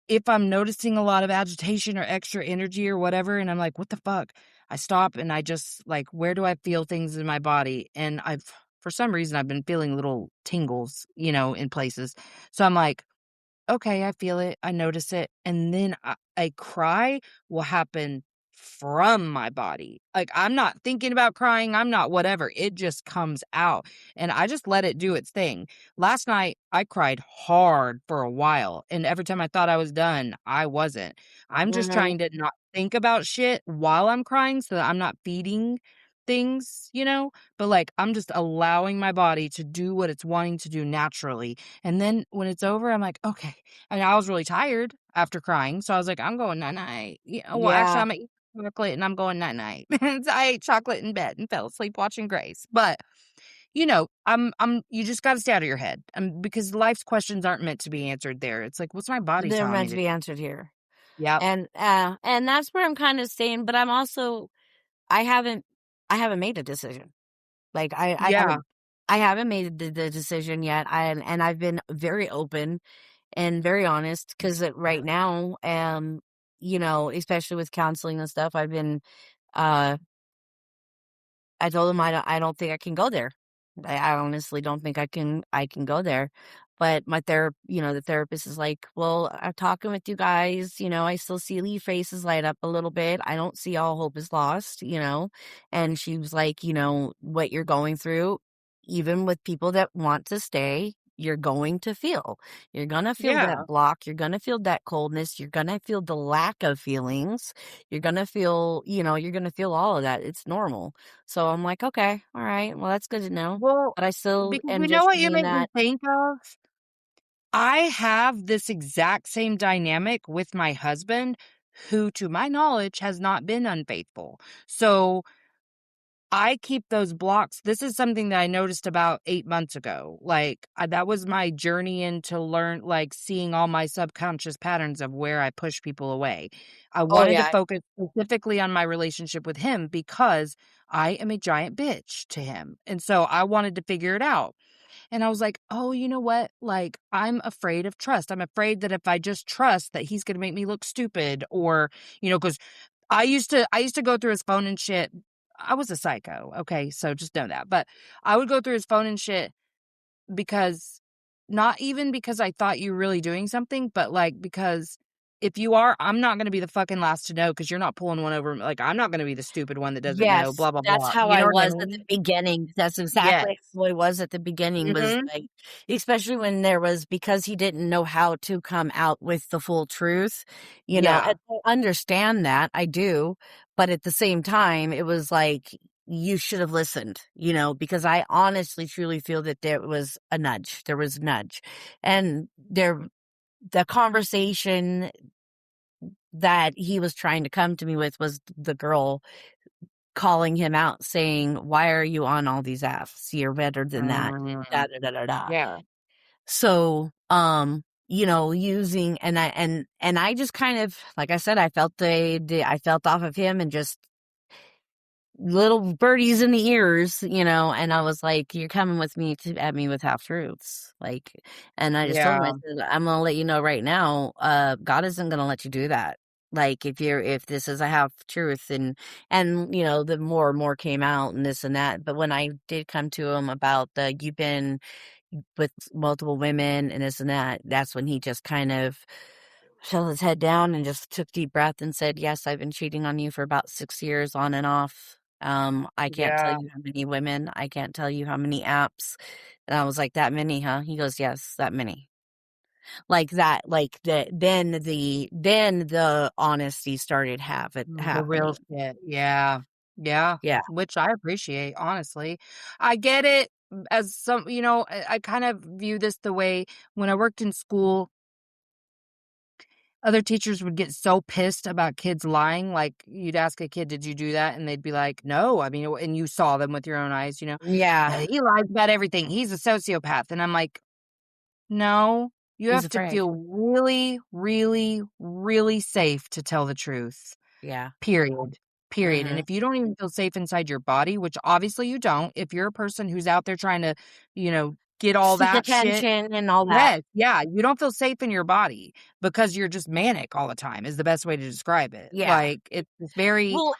[SPEAKER 1] if I'm noticing a lot of agitation or extra energy or whatever, and I'm like, "What the fuck?" I stop and I just like, where do I feel things in my body? And for some reason, I've been feeling little tingles, in places. So I'm like, okay, I feel it, I notice it, and then a cry will happen from my body. Like, I'm not thinking about crying, I'm not whatever, it just comes out, and I just let it do its thing. Last night, I cried hard for a while, and every time I thought I was done, I wasn't. I'm just
[SPEAKER 2] Mhm.
[SPEAKER 1] trying to not think about shit while I'm crying so that I'm not feeding things, but, like, I'm just allowing my body to do what it's wanting to do naturally, and then when it's over, I'm like, "Okay." And I was really tired after crying, so I was like, "I'm going night night." Well, actually,
[SPEAKER 2] Yeah.
[SPEAKER 1] Imma eat chocolate and I'm going night night. So I ate chocolate in bed and fell asleep watching Grace, but, I'm you just gotta stay out of your head, because life's questions aren't meant to be answered there. It's like, "What's my body
[SPEAKER 2] They're
[SPEAKER 1] telling me
[SPEAKER 2] meant to
[SPEAKER 1] to"
[SPEAKER 2] be answered here.
[SPEAKER 1] Yep.
[SPEAKER 2] And that's where I'm kinda staying, but I'm also I haven't I haven't made a decision. Like, I
[SPEAKER 1] Yeah,
[SPEAKER 2] haven't made the decision yet, and I've been very open and very honest 'cause, right now, especially with counseling and stuff, uh I told him I don't think I can go there. I honestly don't think I can go there. But the therapist is like, "Well, I'm talking with you guys, I still see your faces light up a little bit. I don't see all hope is lost." And she was like, "What you're going through, even with people that want to stay, you're going to feel. You're gonna feel that
[SPEAKER 1] yeah.
[SPEAKER 2] block, you're gonna feel that coldness, you're gonna feel the lack of feelings, you're gonna feel all of that. It's normal." So I'm like, "Okay, all right, well, that's good to know."
[SPEAKER 1] Well,
[SPEAKER 2] But I still
[SPEAKER 1] because
[SPEAKER 2] am
[SPEAKER 1] you know
[SPEAKER 2] just
[SPEAKER 1] what you
[SPEAKER 2] thinking
[SPEAKER 1] make me
[SPEAKER 2] that
[SPEAKER 1] think of? I have this exact same dynamic with my husband, who, to my knowledge, has not been unfaithful. So I keep those blocks. This is something that I noticed about 8 months ago. Like, that was my journey into learn like, seeing all my subconscious patterns of where I push people away. I
[SPEAKER 2] Oh,
[SPEAKER 1] wanted to
[SPEAKER 2] yeah.
[SPEAKER 1] focus specifically on my relationship with him because I am a giant bitch to him, and so I wanted to figure it out. And I was like, "Oh, you know what? Like, I'm afraid of trust. I'm afraid that if I just trust that he's gonna make me look stupid or, because I used to go through his phone and shit. I was a psycho, okay? So just know that. But I would go through his phone and shit because not even because I thought you were really doing something, but, like, because if you are, I'm not gonna be the fucking last to know because 'cause you're not pulling one over like, I'm not gonna be the stupid one that doesn't know,
[SPEAKER 2] Yes,
[SPEAKER 1] blah, blah,
[SPEAKER 2] that's
[SPEAKER 1] blah.
[SPEAKER 2] how
[SPEAKER 1] You
[SPEAKER 2] I
[SPEAKER 1] know what I
[SPEAKER 2] was at the
[SPEAKER 1] mean?
[SPEAKER 2] beginning. That's
[SPEAKER 1] Yes.
[SPEAKER 2] exactly how I was at the beginning was,
[SPEAKER 1] Mhm.
[SPEAKER 2] like especially when there was because he didn't know how to come out with the full truth,
[SPEAKER 1] Yeah.
[SPEAKER 2] and I understand that, I do, but at the same time, it was like, you should have listened, because I honestly truly feel that there was a nudge, and the conversation that he was trying to come to me with was the girl calling him out saying, "Why are you on all these apps? You're better than that." Da
[SPEAKER 1] Mm,
[SPEAKER 2] da da da da.
[SPEAKER 1] yeah,
[SPEAKER 2] So, using and I just kind of, like I said, I felt I felt off of him and just little birdies in the ears, and I was like, "You're coming with me to at me with half truths." Like, and I just told him, I
[SPEAKER 1] yeah,
[SPEAKER 2] said, "I'm gonna let you know right now, God isn't gonna let you do that. Like, if this is a half truth and the more and more came out and this and that. But when I did come to him about the you've been with multiple women and this and that, that's when he just kind of held his head down and just took a deep breath and said, "Yes, I've been cheating on you for about 6 years on and off. I can't tell
[SPEAKER 1] yeah.
[SPEAKER 2] you how many women. I can't tell you how many apps." And I was like, "That many, huh?" He goes, "Yes, that many." Like that, like then the honesty started
[SPEAKER 1] The real
[SPEAKER 2] happening.
[SPEAKER 1] shit, yeah, yeah,
[SPEAKER 2] Yeah.
[SPEAKER 1] which I appreciate, honestly. I get it, as some I kind of view this the way when I worked in school, other teachers would get so pissed about kids lying, like, you'd ask a kid, "Did you do that?" And they'd be like, "No." I mean, and you saw them with your own eyes,
[SPEAKER 2] Yeah.
[SPEAKER 1] "He lies about everything. He's a sociopath." And I'm like, "No, you
[SPEAKER 2] He's
[SPEAKER 1] have to
[SPEAKER 2] afraid.
[SPEAKER 1] feel really, really, really safe to tell the truth."
[SPEAKER 2] Yeah.
[SPEAKER 1] Period. Period, and
[SPEAKER 2] Mhm.
[SPEAKER 1] if you don't even feel safe inside your body, which obviously you don't, if you're a person who's out there trying to, get all
[SPEAKER 2] Seek
[SPEAKER 1] that shit.
[SPEAKER 2] attention and all that.
[SPEAKER 1] Yes, yeah, you don't feel safe in your body because you're just manic all the time is the best way to describe it.
[SPEAKER 2] Yeah.
[SPEAKER 1] Like, it's very.
[SPEAKER 2] Well,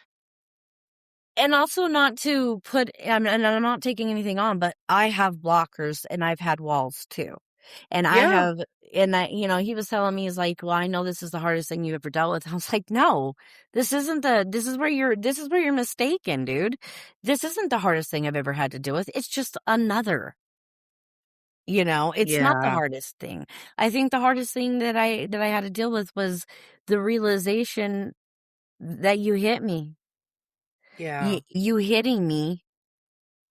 [SPEAKER 2] and also not to put and I'm not taking anything on, but I have blockers and I've had walls too. And I
[SPEAKER 1] Yeah,
[SPEAKER 2] have and I he was telling me, he's like, "Well, I know this is the hardest thing you ever dealt with." I was like, "No. This is where you're mistaken, dude. This isn't the hardest thing I've ever had to deal with. It's just another. It's not the
[SPEAKER 1] yeah,
[SPEAKER 2] hardest thing. I think the hardest thing that I had to deal with was the realization that you hit me.
[SPEAKER 1] yeah.
[SPEAKER 2] You hitting me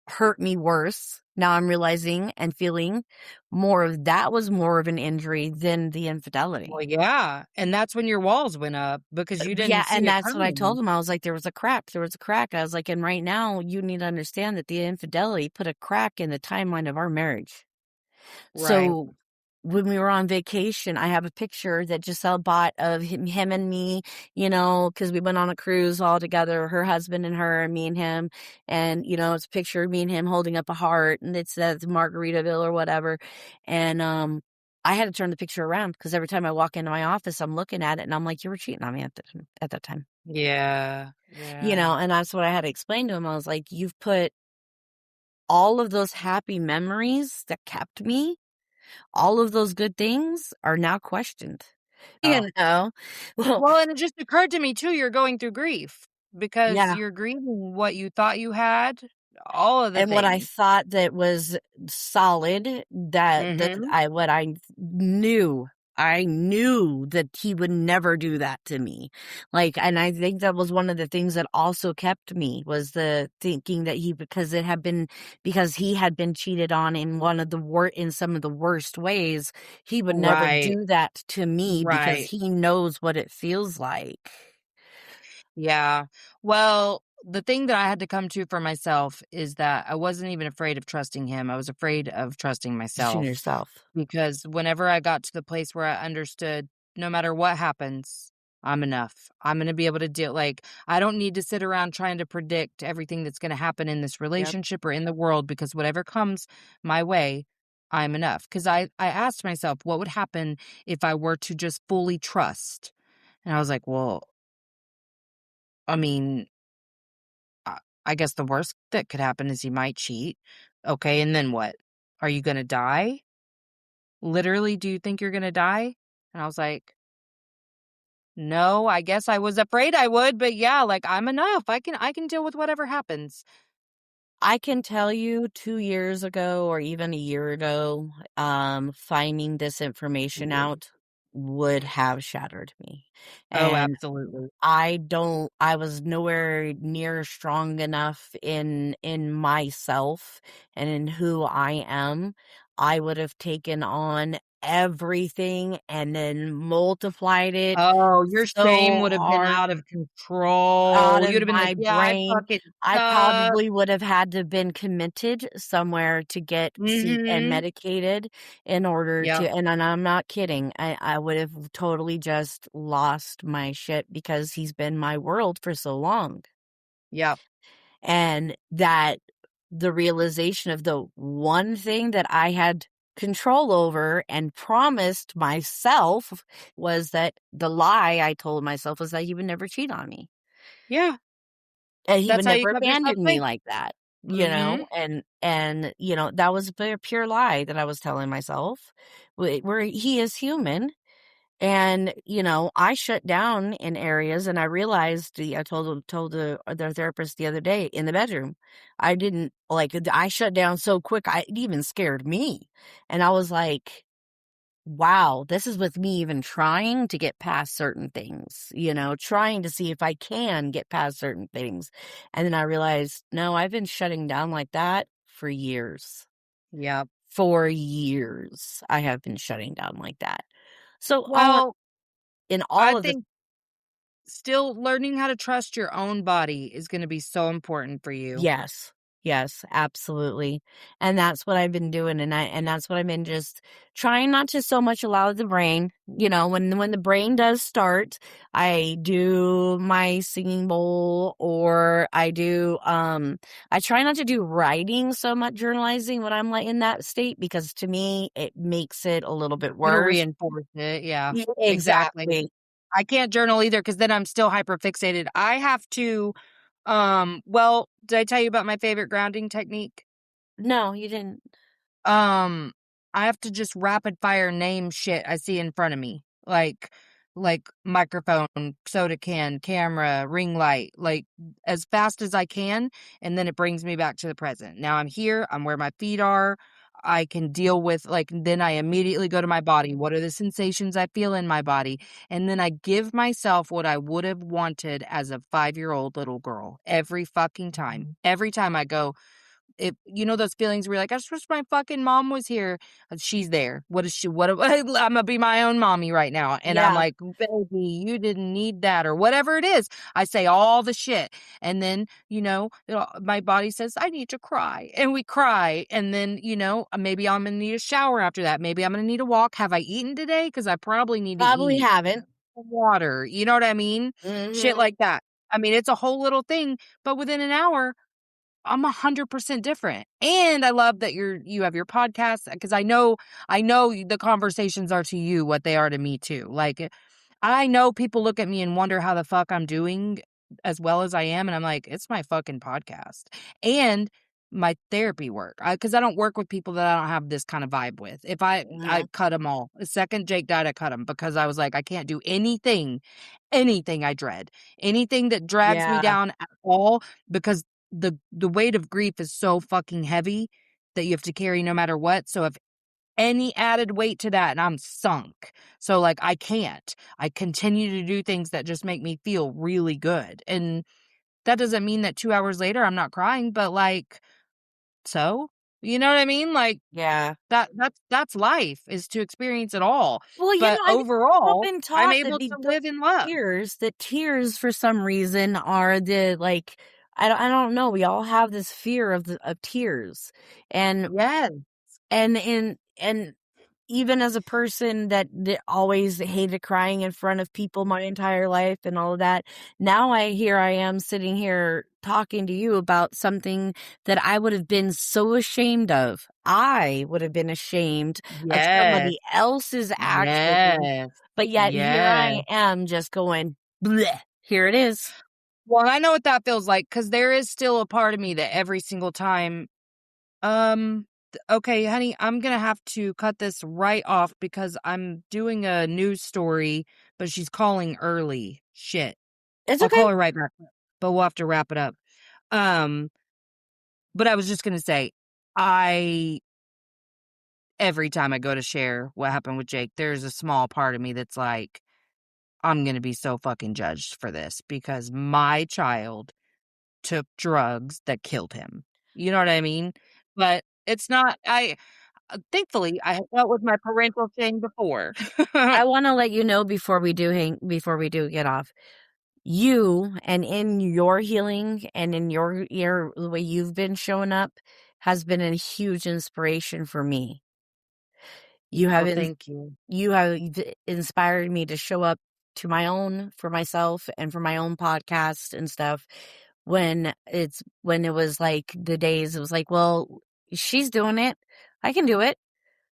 [SPEAKER 2] hurt me worse. Now I'm realizing and feeling more of that was more of an injury than the
[SPEAKER 1] Well,
[SPEAKER 2] infidelity.
[SPEAKER 1] yeah, and that's when your walls went up because you
[SPEAKER 2] Yeah,
[SPEAKER 1] didn't see
[SPEAKER 2] and
[SPEAKER 1] it
[SPEAKER 2] that's what I told
[SPEAKER 1] coming.
[SPEAKER 2] him. I was like, there was a crack. There was a crack. I was like, and right now you need to understand that the infidelity put a crack in the timeline of our marriage.
[SPEAKER 1] Right,
[SPEAKER 2] So when we were on vacation, I have a picture that Giselle bought of him and me, because we went on a cruise all together, her husband and her, and me and him. And, it's a picture of me and him holding up a heart, and it says Margaritaville or whatever. And I had to turn the picture around because every time I walk into my office, I'm looking at it and I'm like, "You were cheating on me at that time."
[SPEAKER 1] yeah, yeah,
[SPEAKER 2] And that's what I had to explain to him. I was like, "You've put all of those happy memories that kept me, all of those good things are now questioned."
[SPEAKER 1] yeah.
[SPEAKER 2] You know? Well,
[SPEAKER 1] Well, and it just occurred to me too, you're going through grief because
[SPEAKER 2] yeah,
[SPEAKER 1] you're grieving what you thought you had, all of the
[SPEAKER 2] and what I
[SPEAKER 1] things.
[SPEAKER 2] thought that was solid, that
[SPEAKER 1] Mhm.
[SPEAKER 2] I what I knew that he would never do that to me. Like, and I think that was one of the things that also kept me, was the thinking that because he had been cheated on in some of the worst ways, he would never
[SPEAKER 1] Right,
[SPEAKER 2] do that to me because
[SPEAKER 1] right.
[SPEAKER 2] he knows what it feels like.
[SPEAKER 1] Yeah. Well, the thing that I had to come to for myself is that I wasn't even afraid of trusting him. I was afraid of trusting
[SPEAKER 2] Just in
[SPEAKER 1] myself
[SPEAKER 2] yourself.
[SPEAKER 1] because whenever I got to the place where I understood no matter what happens, I'm enough. I'm going to be able to deal. Like, I don't need to sit around trying to predict everything that's going to happen in this
[SPEAKER 2] Yep.
[SPEAKER 1] relationship or in the world because whatever comes my way, I'm enough. Because I asked myself, what would happen if I were to just fully trust? And I was like, well, I mean, I guess the worst that could happen is he might cheat. Okay, and then what? Are you gonna die? Literally, do you think you're gonna die? And I was like, "No, I guess I was afraid I would, but yeah, like, I'm enough. I can deal with whatever happens."
[SPEAKER 2] I can tell you 2 years ago or even a year ago, finding this information out would have shattered me.
[SPEAKER 1] Oh,
[SPEAKER 2] And
[SPEAKER 1] absolutely.
[SPEAKER 2] I was nowhere near strong enough in myself and in who I am. I would have taken on everything and then multiplied it
[SPEAKER 1] Oh, your shame
[SPEAKER 2] so
[SPEAKER 1] would have been
[SPEAKER 2] hard
[SPEAKER 1] out of
[SPEAKER 2] out
[SPEAKER 1] control.
[SPEAKER 2] of
[SPEAKER 1] You'd have been like,
[SPEAKER 2] my
[SPEAKER 1] "Yeah, I
[SPEAKER 2] brain.
[SPEAKER 1] fucking
[SPEAKER 2] I
[SPEAKER 1] suck."
[SPEAKER 2] probably would have had to been committed somewhere to get seek and
[SPEAKER 1] Mhm.
[SPEAKER 2] medicated in order
[SPEAKER 1] Yep,
[SPEAKER 2] to, and I'm not kidding. I would have totally just lost my shit because he's been my world for so long.
[SPEAKER 1] yep.
[SPEAKER 2] And that the realization of the one thing that I had control over and promised myself was that the lie I told myself was that he would never cheat on me.
[SPEAKER 1] Yeah,
[SPEAKER 2] And he would
[SPEAKER 1] that's how you
[SPEAKER 2] never
[SPEAKER 1] kept yourself
[SPEAKER 2] abandon me
[SPEAKER 1] safe.
[SPEAKER 2] like that,
[SPEAKER 1] Mhm.
[SPEAKER 2] that was a pure lie that I was telling myself, where he is human. And, I shut down in areas, and I realized I told the therapist the other day in the bedroom. I didn't I shut down so quick, it even scared me. And I was like, wow, this is with me even trying to get past certain things, trying to see if I can get past certain things. And then I realized, no, I've been shutting down like that for years.
[SPEAKER 1] Yep.
[SPEAKER 2] For years, I have been shutting down like that. So
[SPEAKER 1] Well,
[SPEAKER 2] in
[SPEAKER 1] I
[SPEAKER 2] all of this,
[SPEAKER 1] think still learning how to trust your own body is gonna be so important for you.
[SPEAKER 2] yes. Yes, absolutely. And that's what I've been doing, and that's what I've been just trying not to so much allow the brain, when the brain does start, I do my singing bowl, or I try not to do writing so much, journalizing when I'm like in that state, because to me it makes it a little bit
[SPEAKER 1] It'll
[SPEAKER 2] worse.
[SPEAKER 1] reinforce it, yeah. Exactly.
[SPEAKER 2] Exactly.
[SPEAKER 1] I can't journal either because then I'm still hyperfixated. I have to, well, did I tell you about my favorite grounding technique?
[SPEAKER 2] No, you didn't.
[SPEAKER 1] Um, I have to just rapid fire name shit I see in front of me. Like microphone, soda can, camera, ring light, like as fast as I can, and then it brings me back to the present. Now I'm here, I'm where my feet are. I can deal with then I immediately go to my body. What are the sensations I feel in my body? And then I give myself what I would have wanted as a 5-year-old little girl every fucking time. Every time I go, if those feelings where you're like, "I just wish my fucking mom was here." She's there. What is she what Imma be my own mommy right now, and I'm
[SPEAKER 2] Yeah,
[SPEAKER 1] like, "Baby, you didn't need that," or whatever it is. I say all the shit, and then, my body says, "I need to cry," and we cry, and then, maybe I'm gonna need a shower after that. Maybe I'm gonna need a walk. Have I eaten today? Because I probably need to
[SPEAKER 2] probably
[SPEAKER 1] eat.
[SPEAKER 2] haven't.
[SPEAKER 1] Water, you know what I mean? Shit
[SPEAKER 2] Mhm.
[SPEAKER 1] like that. I mean, it's a whole little thing, but within an hour I'm 100% different. And I love that you have your podcast because I know the conversations are to you what they are to me too. Like I know people look at me and wonder how the fuck I'm doing as well as I am and I'm like, it's my fucking podcast. And my therapy work. Cuz I don't work with people that I don't have this kind of vibe with. If I
[SPEAKER 2] Mhm.
[SPEAKER 1] cut them all. The second Jake died I cut him because I was like I can't do anything I dread. Anything that drags me
[SPEAKER 2] Yeah,
[SPEAKER 1] down at all because the weight of grief is so fucking heavy that you have to carry no matter what. So if any added weight to that and I'm sunk. So like I can't. I continue to do things that just make me feel really good. And that doesn't mean that 2 hours later I'm not crying, but like so, you know what I mean? Like
[SPEAKER 2] yeah.
[SPEAKER 1] that's life is to experience it all.
[SPEAKER 2] Well,
[SPEAKER 1] But
[SPEAKER 2] I think we've all
[SPEAKER 1] overall,
[SPEAKER 2] been
[SPEAKER 1] I'm
[SPEAKER 2] taught that
[SPEAKER 1] able to
[SPEAKER 2] those
[SPEAKER 1] live in love.
[SPEAKER 2] tears for some reason are I don't know, we all have this fear of tears. And
[SPEAKER 1] Yes.
[SPEAKER 2] and even as a person that always hated crying in front of people my entire life and all of that, now I am sitting here talking to you about something that I would have been so ashamed of. I would have been ashamed of
[SPEAKER 1] Yes.
[SPEAKER 2] somebody else's actions,
[SPEAKER 1] Yes.
[SPEAKER 2] but yet here
[SPEAKER 1] Yes.
[SPEAKER 2] I am just going, bleh, here it is.
[SPEAKER 1] Well, I know what that feels like because there is still a part of me that every single time, okay, honey, I'm gonna have to cut this right off because I'm doing a news story, but she's calling early. Shit.
[SPEAKER 2] It's
[SPEAKER 1] I'll
[SPEAKER 2] okay.
[SPEAKER 1] call her right back, but we'll have to wrap it up. Um, but I was just gonna say, I every time I go to share what happened with Jake, there's a small part of me that's like, I'm gonna be so fucking judged for this because my child took drugs that killed him. You know what I mean? But it's not. Thankfully, I have dealt with my parental shame before.
[SPEAKER 2] I wanna let you know before we do get off. You and in your healing and in your the way you've been showing up has been a huge inspiration for me. You have
[SPEAKER 1] Well,
[SPEAKER 2] in
[SPEAKER 1] thank you.
[SPEAKER 2] you have inspired me to show up to my own for myself and for my own podcast and stuff when it was like the days it was like, well, she's doing it. I can do it.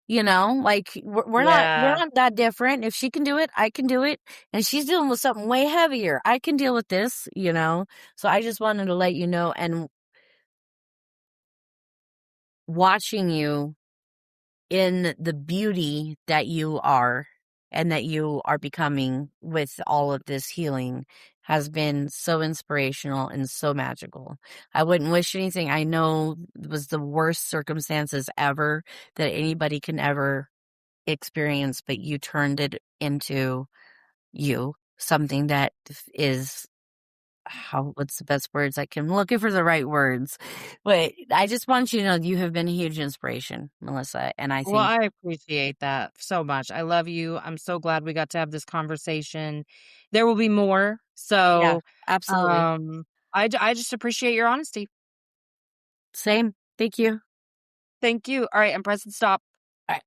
[SPEAKER 2] You know, like we're
[SPEAKER 1] Yeah.
[SPEAKER 2] not that different. If she can do it, I can do it. And she's dealing with something way heavier. I can deal with this, you know. So I just wanted to let you know and watching you in the beauty that you are and that you are becoming with all of this healing has been so inspirational and so magical. I wouldn't wish anything. I know it was the worst circumstances ever that anybody can ever experience, but you turned it into something that is what's the best words I can I'm looking for the right words. But I just want you to know you have been a huge inspiration, Melissa. And I
[SPEAKER 1] Well,
[SPEAKER 2] think,
[SPEAKER 1] I appreciate that so much. I love you. I'm so glad we got to have this conversation. There will be more.
[SPEAKER 2] yeah,
[SPEAKER 1] So,
[SPEAKER 2] absolutely.
[SPEAKER 1] um, I just appreciate your honesty.
[SPEAKER 2] Same. Thank you.
[SPEAKER 1] Thank you. All right, I'm pressing stop.
[SPEAKER 2] All right.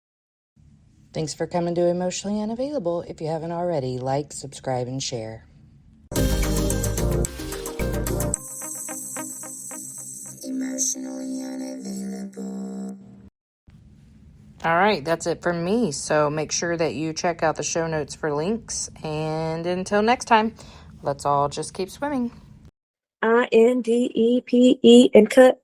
[SPEAKER 3] Thanks for coming to Emotionally Unavailable. If you haven't already, like, subscribe, and share. Emotionally Unavailable. All right, that's it from me. So make sure that you check out the show notes for links. And until next time, let's all just keep swimming.
[SPEAKER 4] INDEPE and cut.